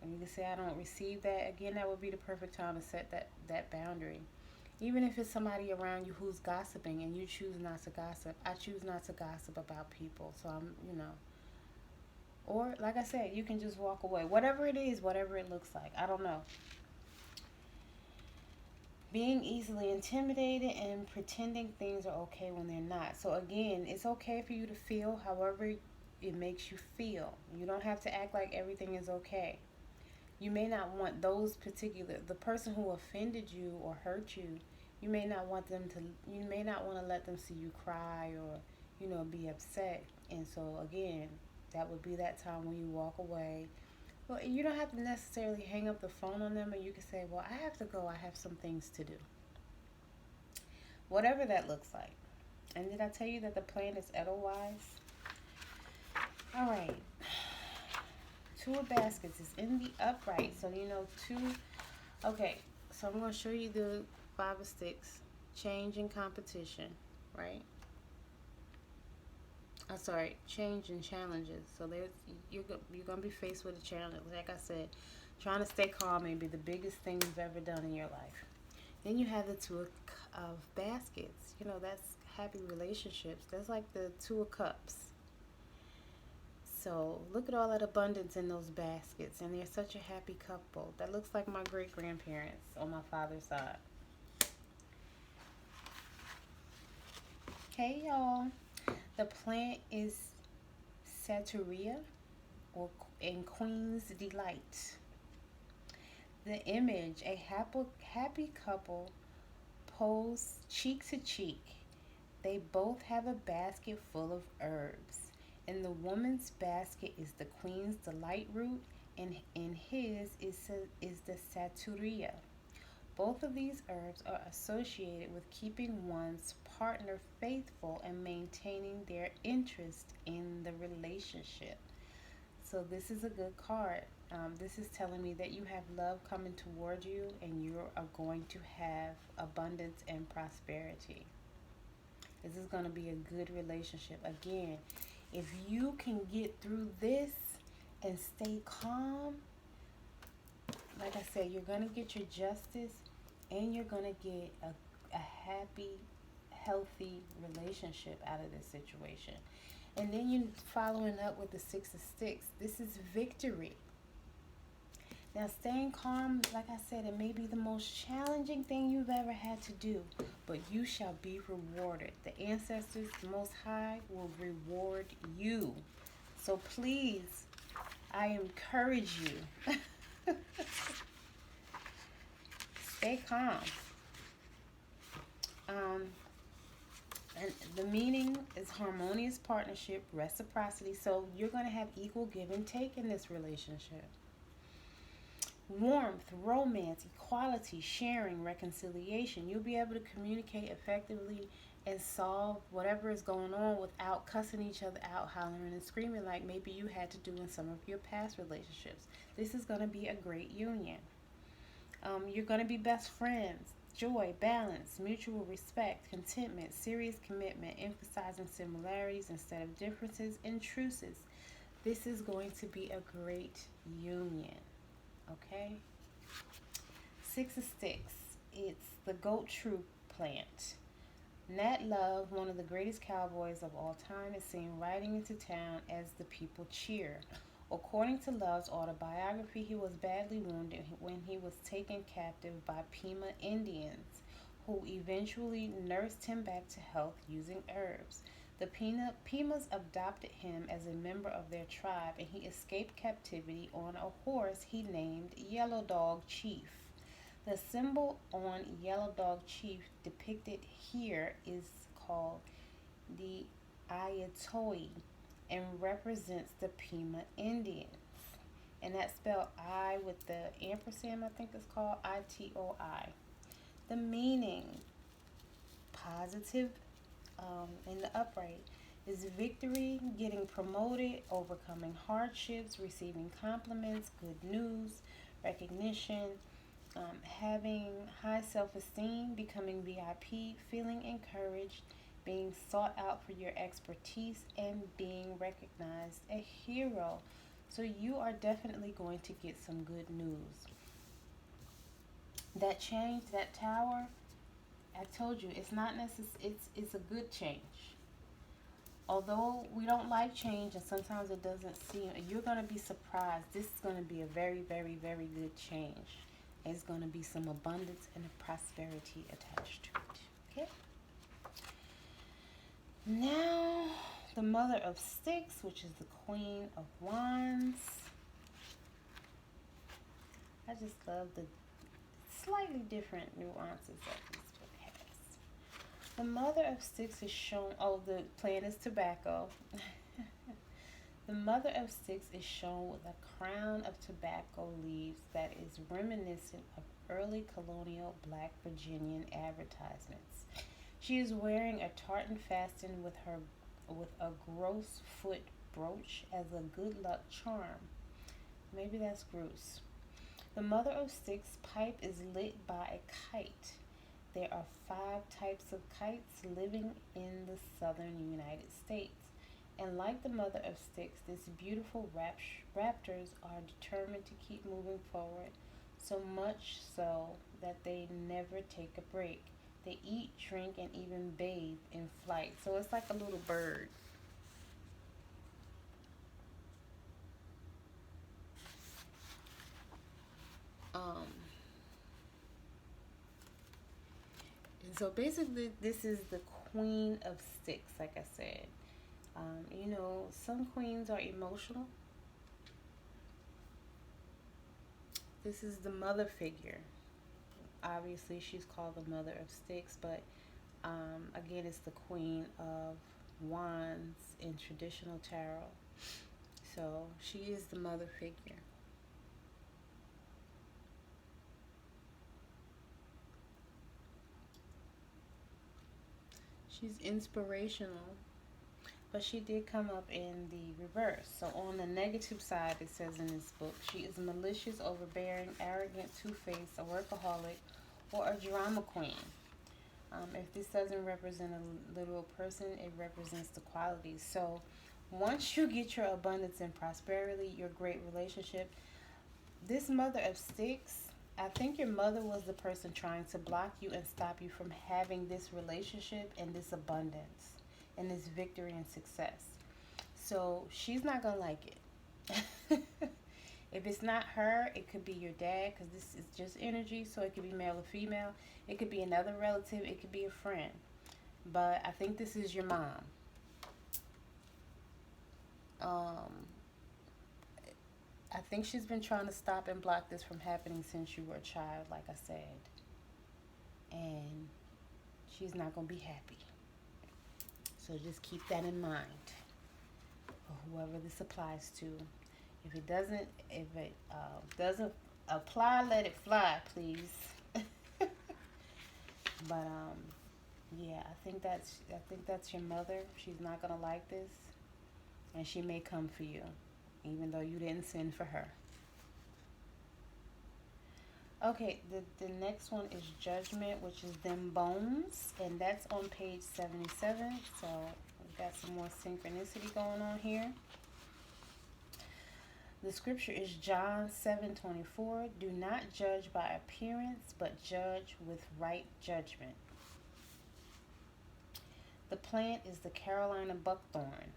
And you can say, I don't receive that. Again, that would be the perfect time to set that boundary. Even if it's somebody around you who's gossiping and you choose not to gossip. I choose not to gossip about people. So or like I said, you can just walk away. Whatever it is, whatever it looks like. I don't know. Being easily intimidated and pretending things are okay when they're not. So again, it's okay for you to feel however it makes you feel. You don't have to act like everything is okay. You may not want the person who offended you or hurt you, you may not want to let them see you cry or, be upset. And so again, that would be that time when you walk away. Well, you don't have to necessarily hang up the phone on them, and you can say, well, I have to go. I have some things to do. Whatever that looks like. And did I tell you that the plan is Edelweiss? All right. Two of baskets is in the upright. So, two. Okay. So I'm going to show you the five of sticks. Change and competition. Right? I'm sorry, change and challenges. So you're going to be faced with a challenge. Like I said, trying to stay calm may be the biggest thing you've ever done in your life. Then you have the two of baskets. That's happy relationships. That's like the two of cups. So look at all that abundance in those baskets, and they're such a happy couple. That looks like my great grandparents on my father's side. Hey y'all, the plant is Saturia or in Queen's Delight. The image, a happy couple pose cheek to cheek. They both have a basket full of herbs. In the woman's basket is the Queen's Delight root, and in his is the Saturia. Both of these herbs are associated with keeping one's partner faithful and maintaining their interest in the relationship. So this is a good card. This is telling me that you have love coming toward you and you are going to have abundance and prosperity. This is going to be a good relationship. Again, if you can get through this and stay calm, like I said, you're going to get your justice and you're going to get a happy, healthy relationship out of this situation. And then you following up with the Six of Sticks. This is victory. Now, staying calm, like I said, it may be the most challenging thing you've ever had to do, but you shall be rewarded. The ancestors, the Most High, will reward you. So please, I encourage you, stay calm. And the meaning is harmonious partnership, reciprocity. So you're going to have equal give and take in this relationship. Warmth, romance, equality, sharing, reconciliation. You'll be able to communicate effectively and solve whatever is going on without cussing each other out, hollering and screaming like maybe you had to do in some of your past relationships. This is going to be a great union. You're going to be best friends. Joy, balance, mutual respect, contentment, serious commitment, emphasizing similarities instead of differences and truces. This is going to be a great union. Okay? Six of Sticks. It's the goat troop plant. Nat Love, one of the greatest cowboys of all time, is seen riding into town as the people cheer. According to Love's autobiography, he was badly wounded when he was taken captive by Pima Indians, who eventually nursed him back to health using herbs. The Pimas adopted him as a member of their tribe, and he escaped captivity on a horse he named Yellow Dog Chief. The symbol on Yellow Dog Chief depicted here is called the Ayatoi and represents the Pima Indians. And that's spelled I with the ampersand, I think it's called ITOI. The meaning, positive in the upright, is victory, getting promoted, overcoming hardships, receiving compliments, good news, recognition, having high self-esteem, becoming VIP, feeling encouraged, being sought out for your expertise, and being recognized a hero. So you are definitely going to get some good news. That change, that tower, I told you, it's not necessary. It's a good change. Although we don't like change and sometimes it doesn't seem, you're going to be surprised. This is going to be a very, very, very good change. There's going to be some abundance and a prosperity attached to it. Okay? Now, the Mother of Sticks, which is the Queen of Wands. I just love the slightly different nuances that this book has. The Mother of Sticks is shown, the plant is tobacco. The Mother of Sticks is shown with a crown of tobacco leaves that is reminiscent of early colonial Black Virginian advertisements. She is wearing a tartan fastened with a gross foot brooch as a good luck charm. Maybe that's gross. The Mother of Sticks pipe is lit by a kite. There are 5 types of kites living in the southern United States. And like the Mother of Sticks, these beautiful raptors are determined to keep moving forward, so much so that they never take a break. They eat, drink, and even bathe in flight. So it's like a little bird. Um, and so basically, this is the Queen of Sticks, like I said. Some queens are emotional. This is the mother figure. Obviously, she's called the Mother of Sticks, but again, it's the Queen of Wands in traditional tarot. So she is the mother figure. She's inspirational, but she did come up in the reverse. So on the negative side, it says in this book, she is malicious, overbearing, arrogant, two-faced, a workaholic, or a drama queen. If this doesn't represent a literal person, it represents the qualities. So once you get your abundance and prosperity, your great relationship, this Mother of Sticks, I think your mother was the person trying to block you and stop you from having this relationship and this abundance and this victory and success. So she's not going to like it. If it's not her, it could be your dad, because this is just energy. So it could be male or female. It could be another relative. It could be a friend. But I think this is your mom. I think she's been trying to stop and block this from happening since you were a child, like I said. And she's not going to be happy. So just keep that in mind for whoever this applies to. If it doesn't apply, let it fly, please. But yeah, I think that's your mother. She's not gonna like this, and she may come for you, even though you didn't send for her. Okay, the next one is Judgment, which is Them Bones, and that's on page 77. So we've got some more synchronicity going on here. The scripture is John 7:24. Do not judge by appearance, but judge with right judgment. The plant is the Carolina buckthorn.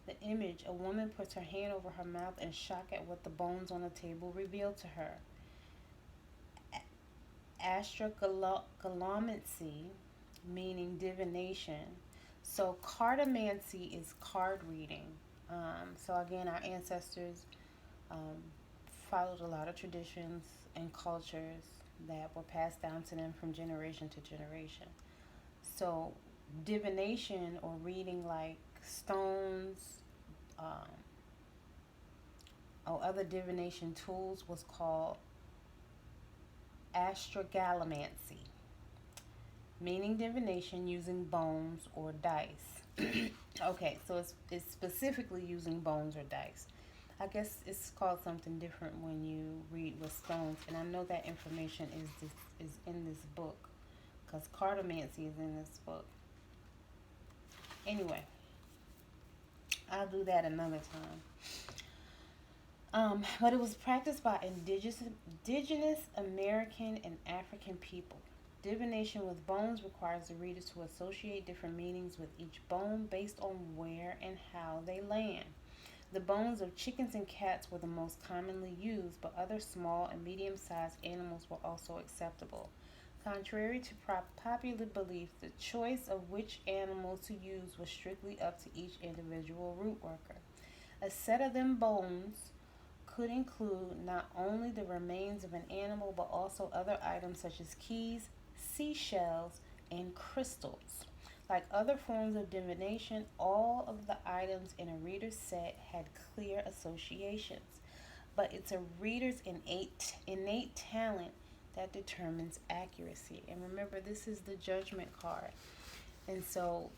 The image, a woman puts her hand over her mouth in shock at what the bones on the table reveal to her. Astrogalomancy, meaning divination. So cartomancy is card reading. So again, our ancestors followed a lot of traditions and cultures that were passed down to them from generation to generation. So divination, or reading like stones or other divination tools, was called astrogalomancy, meaning divination using bones or dice. Okay, so it's specifically using bones or dice. I guess it's called something different when you read with stones, and I know that information is in this book, because cartomancy is in this book. Anyway, I'll do that another time. But it was practiced by indigenous American and African people. Divination with bones requires the reader to associate different meanings with each bone based on where and how they land. The bones of chickens and cats were the most commonly used, but other small and medium-sized animals were also acceptable. Contrary to popular belief, the choice of which animal to use was strictly up to each individual root worker. A set of them bones could include not only the remains of an animal, but also other items such as keys, seashells, and crystals. Like other forms of divination, all of the items in a reader's set had clear associations, but it's a reader's innate talent that determines accuracy. And remember, this is the Judgment card. And so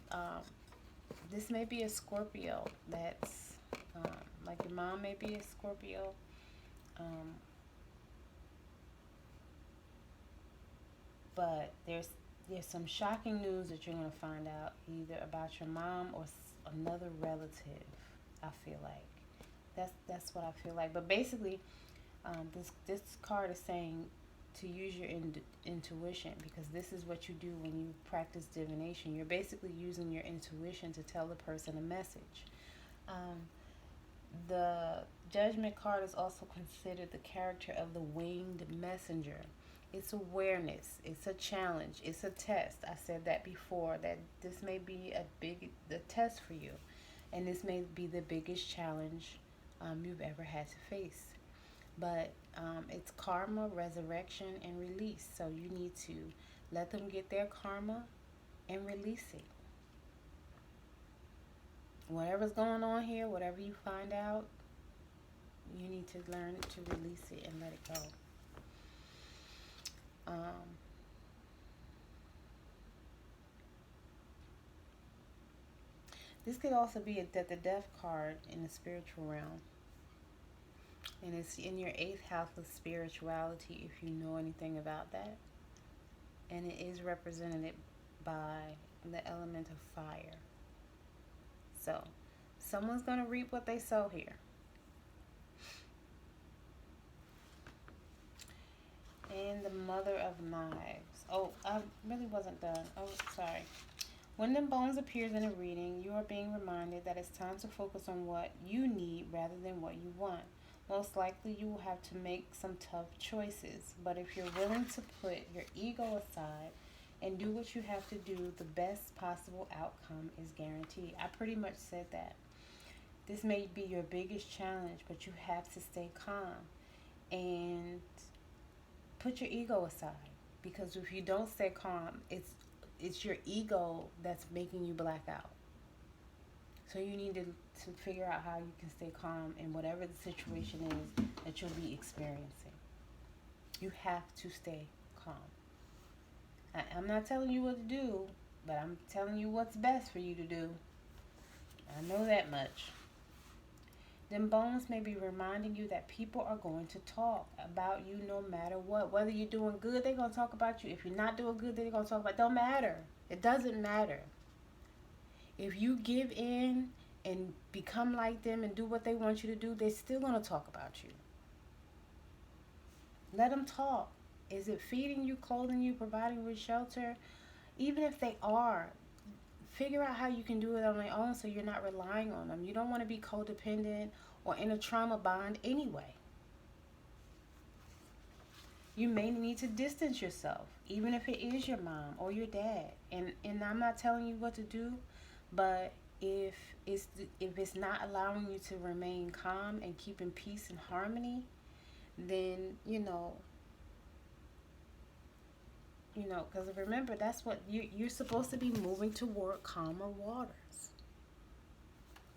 this may be a Scorpio that's like your mom may be a Scorpio. But there's some shocking news that you're going to find out, either about your mom or another relative. I feel like that's what I feel like. But basically, this card is saying to use your intuition, because this is what you do when you practice divination. You're basically using your intuition to tell the person a message. The Judgment card is also considered the character of the winged messenger. It's awareness. It's a challenge. It's a test. I said that before, that this may be the test for you, and this may be the biggest challenge you've ever had to face. But it's karma, resurrection, and release. So you need to let them get their karma and release it. Whatever's going on here, whatever you find out, you need to learn to release it and let it go. Um, this could also be the death card in the spiritual realm. And it's in your 8th house of spirituality, if you know anything about that. And it is represented by the element of fire. So, someone's going to reap what they sow here. And the Mother of Knives. Oh, I really wasn't done. Oh, sorry. When the bones appears in a reading, you are being reminded that it's time to focus on what you need rather than what you want. Most likely you will have to make some tough choices, but if you're willing to put your ego aside and do what you have to do, the best possible outcome is guaranteed. I pretty much said that. This may be your biggest challenge, but you have to stay calm and put your ego aside, because if you don't stay calm, it's your ego that's making you black out. So you need to figure out how you can stay calm in whatever the situation is that you'll be experiencing. You have to stay calm. I'm not telling you what to do, but I'm telling you what's best for you to do. I know that much. Them bones may be reminding you that people are going to talk about you no matter what. Whether you're doing good, they're going to talk about you. If you're not doing good, they're going to talk about you. It don't matter. It doesn't matter. If you give in and become like them and do what they want you to do, they're still going to talk about you. Let them talk. Is it feeding you, clothing you, providing you with shelter? Even if they are, figure out how you can do it on your own so you're not relying on them. You don't want to be codependent or in a trauma bond anyway. You may need to distance yourself, even if it is your mom or your dad. And I'm not telling you what to do, but if it's not allowing you to remain calm and keep in peace and harmony, then because remember, that's what you're supposed to be moving toward, calmer waters,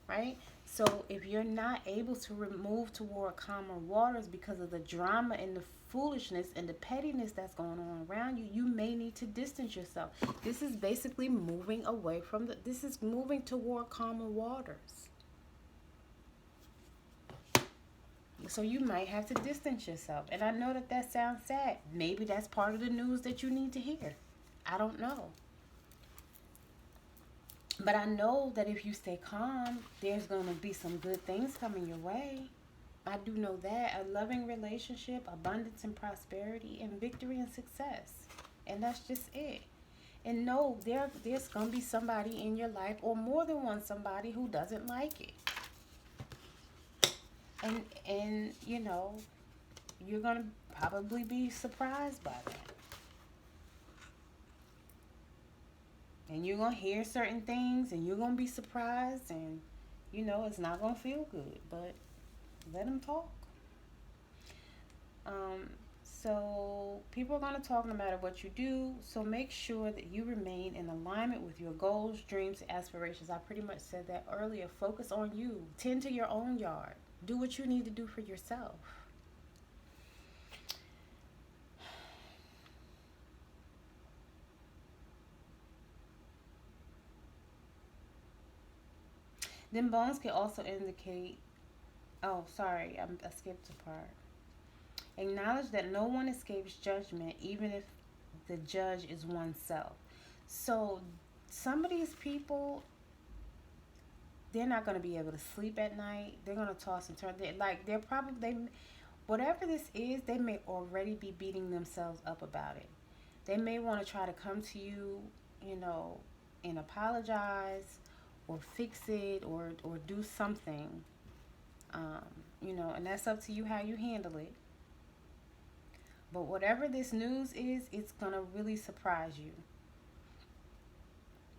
right? So if you're not able to move toward calmer waters because of the drama and the foolishness and the pettiness that's going on around you, you may need to distance yourself. This is basically moving away from this is moving toward calmer waters. So you might have to distance yourself. And I know that sounds sad. Maybe that's part of the news that you need to hear. I don't know. But I know that if you stay calm, there's going to be some good things coming your way. I do know that. A loving relationship, abundance and prosperity, and victory and success. And that's just it. And no, there's going to be somebody in your life, or more than one somebody, who doesn't like it. And you're going to probably be surprised by that. And you're going to hear certain things and you're going to be surprised, and it's not going to feel good, but let them talk. So people are going to talk no matter what you do, so make sure that you remain in alignment with your goals, dreams, and aspirations. I pretty much said that earlier. Focus on you. Tend to your own yard. Do what you need to do for yourself. Then bones can also indicate, oh, sorry, I skipped a part. Acknowledge that no one escapes judgment, even if the judge is oneself. So some of these people, they're not going to be able to sleep at night. They're going to toss and turn. Whatever this is, they may already be beating themselves up about it. They may want to try to come to you, and apologize or fix it or do something Um, and that's up to you how you handle it. But whatever this news is, it's going to really surprise you.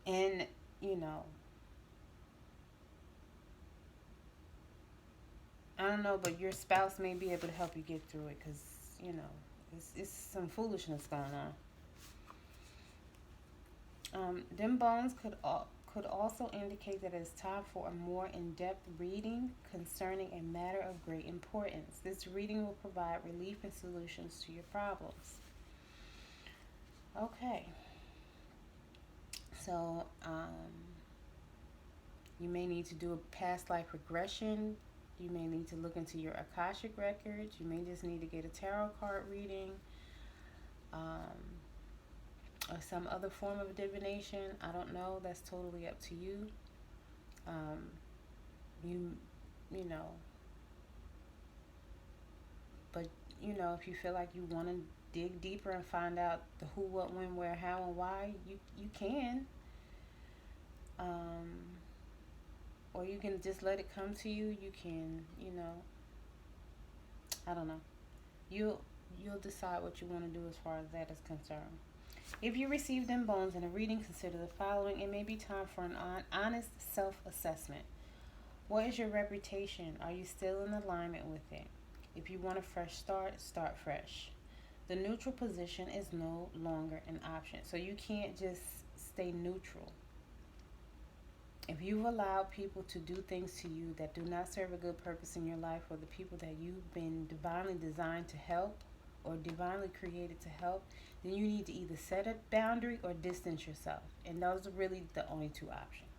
And, you know, I don't know, but your spouse may be able to help you get through it because, it's some foolishness going on. Them bones could also indicate that it's time for a more in-depth reading concerning a matter of great importance. This reading will provide relief and solutions to your problems. Okay. So, you may need to do a past life regression. You may need to look into your Akashic records. You may just need to get a tarot card reading, or some other form of divination. I don't know. That's totally up to you. Um, you, you know, but if you feel like you want to dig deeper and find out the who, what, when, where, how, and why, you can. Or you can just let it come to you. You can, I don't know. You'll decide what you want to do as far as that is concerned. If you receive them bones in a reading, consider the following. It may be time for an honest self-assessment. What is your reputation? Are you still in alignment with it? If you want a fresh start, start fresh. The neutral position is no longer an option. So you can't just stay neutral. If you've allowed people to do things to you that do not serve a good purpose in your life, or the people that you've been divinely designed to help or divinely created to help, then you need to either set a boundary or distance yourself. And those are really the only two options.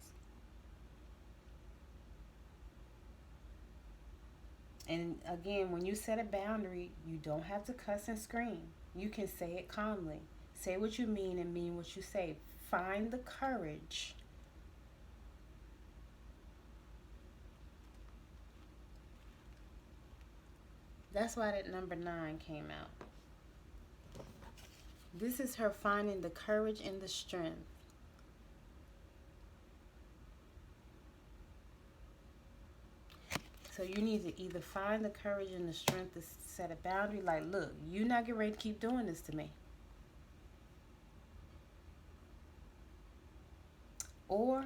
And again, when you set a boundary, you don't have to cuss and scream. You can say it calmly. Say what you mean and mean what you say. Find the courage That's why that number 9 came out. This is her finding the courage and the strength. So you need to either find the courage and the strength to set a boundary. Like, look, you're not getting ready to keep doing this to me. Or,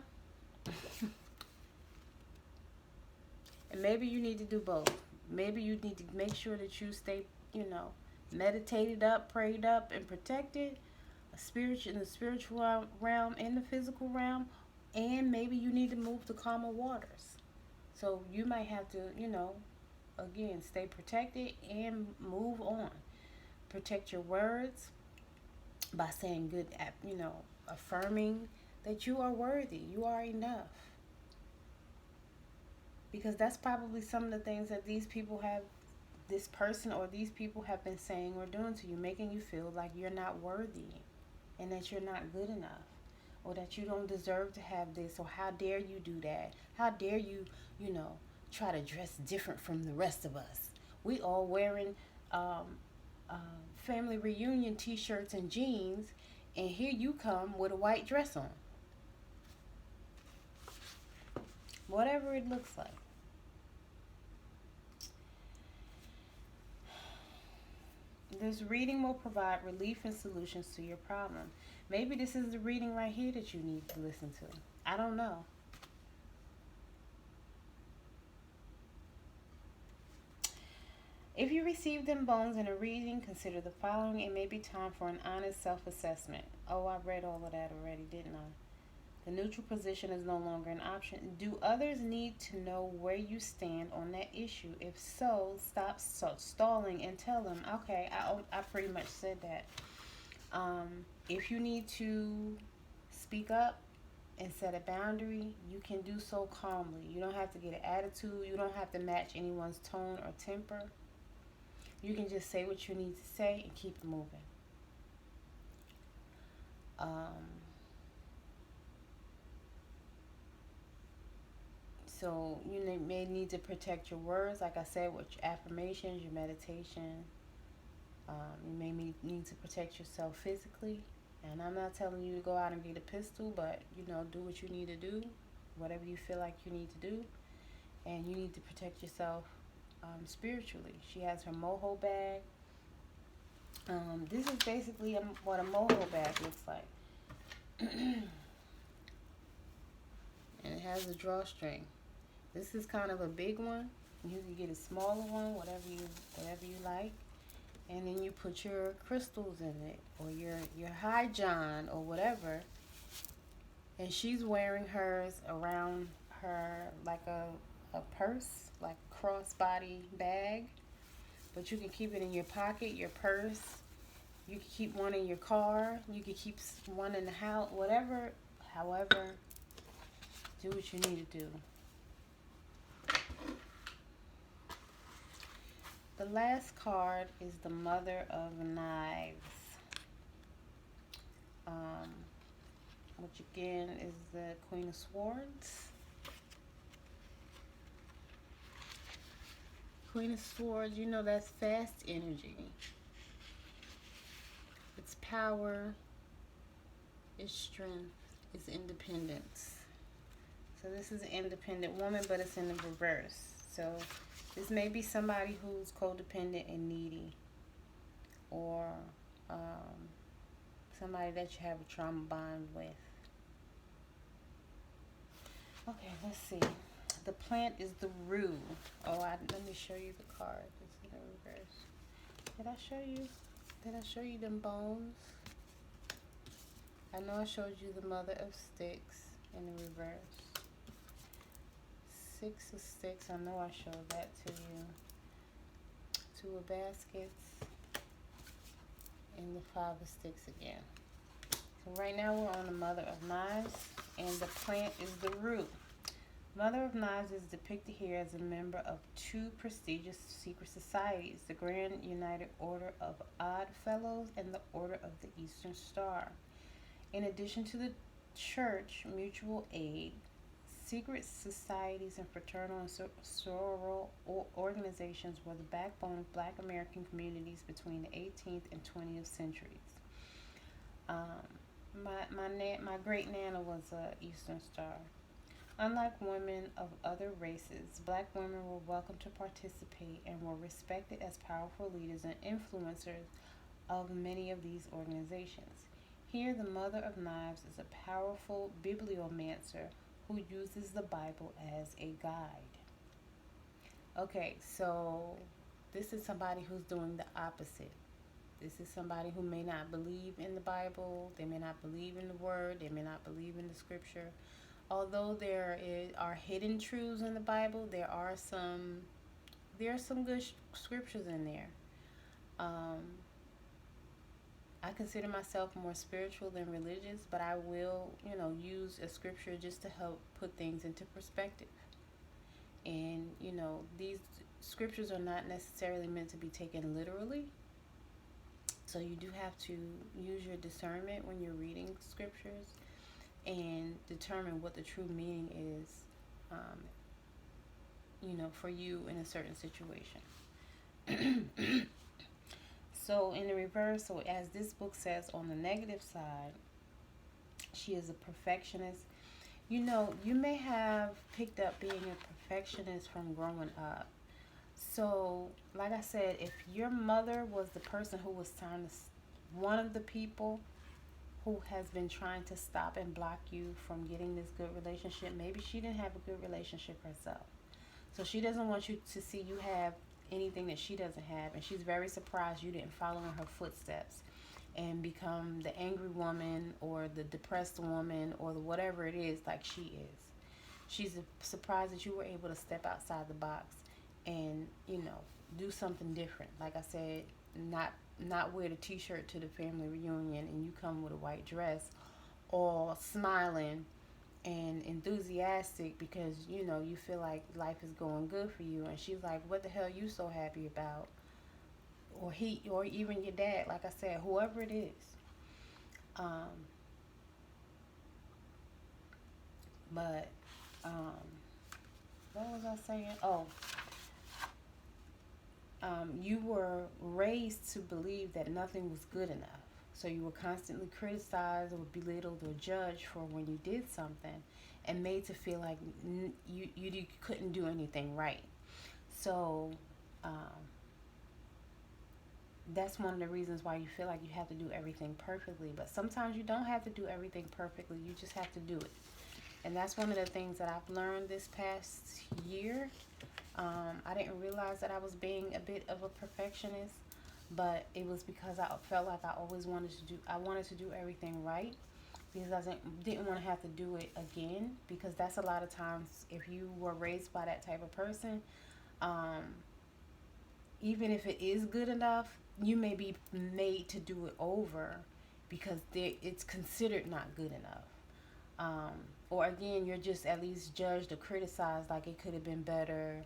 and maybe you need to do both. Maybe you need to make sure that you stay, meditated up, prayed up, and protected, in the spiritual realm and the physical realm. And maybe you need to move to calmer waters. So you might have to, again, stay protected and move on. Protect your words by saying good, affirming that you are worthy, you are enough. Because that's probably some of the things that this person or these people have been saying or doing to you, making you feel like you're not worthy and that you're not good enough, or that you don't deserve to have this, or how dare you do that? How dare you, try to dress different from the rest of us? We all wearing family reunion t-shirts and jeans, and here you come with a white dress on. Whatever it looks like. This reading will provide relief and solutions to your problem. Maybe this is the reading right here that you need to listen to. I don't know. If you receive them bones in a reading, consider the following. It may be time for an honest self-assessment. Oh, I read all of that already, didn't I? The neutral position is no longer an option. Do others need to know where you stand on that issue? If so, stop stalling and tell them, okay, I pretty much said that. If you need to speak up and set a boundary, you can do so calmly. You don't have to get an attitude. You don't have to match anyone's tone or temper. You can just say what you need to say and keep it moving. So you may need to protect your words, like I said, with your affirmations, your meditation. You may need to protect yourself physically. And I'm not telling you to go out and get a pistol, but, do what you need to do, whatever you feel like you need to do. and you need to protect yourself spiritually. She has her Mogo Bag. This is basically what a Mogo Bag looks like. And it has a drawstring. This is kind of a big one. You can get a smaller one, whatever you like. And then you put your crystals in it, or your high john, or whatever. And she's wearing hers around her like a purse, like crossbody bag. But you can keep it in your pocket, your purse. You can keep one in your car. You can keep one in the house. Whatever, however, do what you need to do. The last card is the Mother of Knives, which again is the Queen of Swords. Queen of Swords, you know, that's fast energy. It's power, it's strength, it's independence. So this is an independent woman, but it's in the reverse. So this may be somebody who's codependent and needy, or somebody that you have a trauma bond with. Okay, let's see. The plant is the rue. Let me show you the card. It's in the reverse. Did I show you them bones? I know I showed you the Mother of Sticks in the reverse. 6 of Sticks, I know I showed that to you. 2 of Baskets, and the 5 of Sticks again. So right now we're on the Mother of Knives, and the plant is the root. Mother of Knives is depicted here as a member of 2 prestigious secret societies, the Grand United Order of Odd Fellows and the Order of the Eastern Star. In addition to the church, mutual aid, secret societies, and fraternal and sororal organizations were the backbone of Black American communities between the 18th and 20th centuries. My great nana was a Eastern Star. Unlike women of other races, Black women were welcome to participate and were respected as powerful leaders and influencers of many of these organizations. Here, the Mother of Knives is a powerful bibliomancer who uses the Bible as a guide. Okay, so this is somebody who's doing the opposite. This is somebody who may not believe in the Bible. They may not believe in the Word. They may not believe in the Scripture. Although there are hidden truths in the Bible, there are some good scriptures in there. I consider myself more spiritual than religious, but I will, use a scripture just to help put things into perspective. And, these scriptures are not necessarily meant to be taken literally. So you do have to use your discernment when you're reading scriptures and determine what the true meaning is, for you in a certain situation. So in the reverse, so as this book says, on the negative side, she is a perfectionist. You may have picked up being a perfectionist from growing up. So, like I said, if your mother was the person who was one of the people who has been trying to stop and block you from getting this good relationship, maybe she didn't have a good relationship herself. So she doesn't want you to see you have anything that she doesn't have, and she's very surprised you didn't follow in her footsteps and become the angry woman or the depressed woman or the whatever it is like she is. She's surprised that you were able to step outside the box and, do something different. Like I said, not wear the t-shirt to the family reunion and you come with a white dress, or smiling and enthusiastic because you feel like life is going good for you, and she's like, what the hell are you so happy about? Or even your dad, like I said, whoever it is. What was I saying? You were raised to believe that nothing was good enough. So you were constantly criticized or belittled or judged for when you did something, and made to feel like you couldn't do anything right. So um, that's one of the reasons why you feel like you have to do everything perfectly. But sometimes you don't have to do everything perfectly. You just have to do it. And that's one of the things that I've learned this past year. I didn't realize that I was being a bit of a perfectionist, but it was because I felt like I wanted to do everything right, because I didn't want to have to do it again, because that's a lot of times, if you were raised by that type of person, um, even if it is good enough, you may be made to do it over because it's considered not good enough. Um, or again, you're just at least judged or criticized like it could have been better.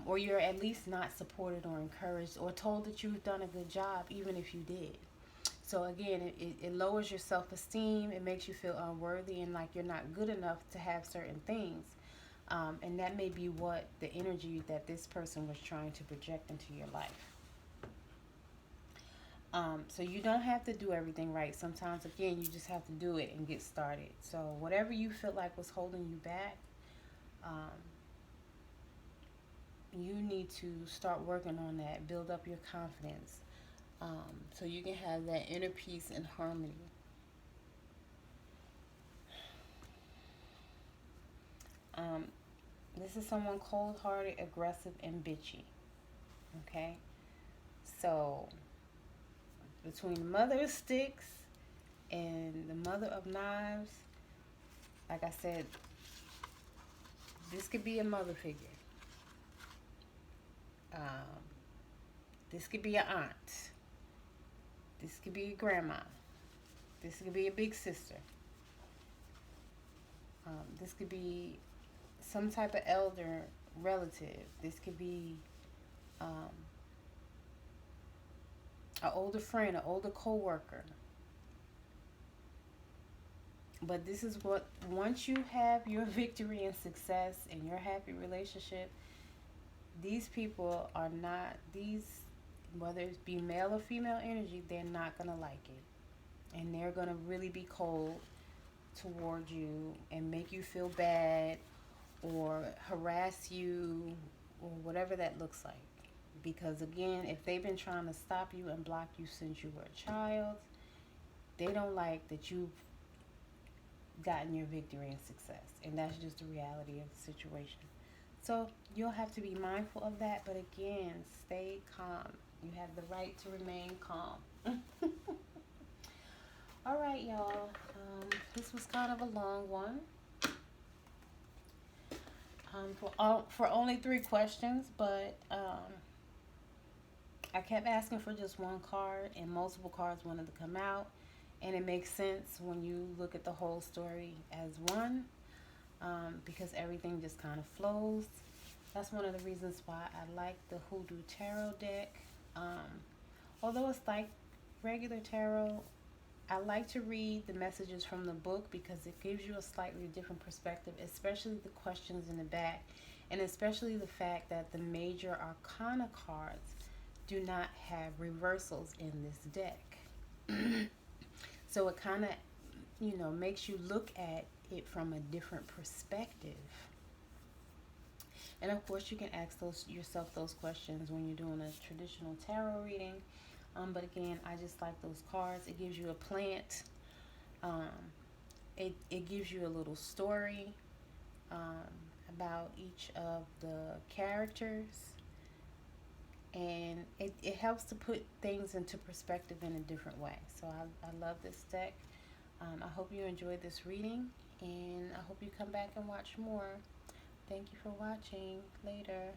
Or you're at least not supported or encouraged or told that you've done a good job, even if you did. So again, it lowers your self-esteem. It makes you feel unworthy and like you're not good enough to have certain things. And that may be what the energy that this person was trying to project into your life. So you don't have to do everything right. Sometimes, again, you just have to do it and get started. So whatever you feel like was holding you back, um, you need to start working on that. Build up your confidence, so you can have that inner peace and harmony. Um, this is someone cold-hearted, aggressive, and bitchy. Okay, so between the mother of sticks and the mother of knives, like I said, this could be a mother figure. Um, this could be an aunt. This could be a grandma. This could be a big sister. This could be some type of elder relative. This could be um, an older friend, an older coworker. But this is what, once you have your victory and success in your happy relationship, these people are not, whether it be male or female energy, they're not going to like it. And they're going to really be cold toward you and make you feel bad or harass you or whatever that looks like. Because again, if they've been trying to stop you and block you since you were a child, they don't like that you've gotten your victory and success. And that's just the reality of the situation. So you'll have to be mindful of that. But again, stay calm. You have the right to remain calm. All right, y'all. This was kind of a long one. For only 3 questions, but I kept asking for just one card, and multiple cards wanted to come out. And it makes sense when you look at the whole story as one, because everything just kind of flows. That's one of the reasons why I like the Hoodoo Tarot deck. Although it's like regular tarot, I like to read the messages from the book because it gives you a slightly different perspective, especially the questions in the back, and especially the fact that the major arcana cards do not have reversals in this deck. So it kind of, makes you look at it from a different perspective. And of course, you can ask yourself those questions when you're doing a traditional tarot reading. But again, I just like those cards. It gives you a plant. Um, it gives you a little story about each of the characters. And it helps to put things into perspective in a different way. So I love this deck. I hope you enjoyed this reading, and I hope you come back and watch more. Thank you for watching. Later.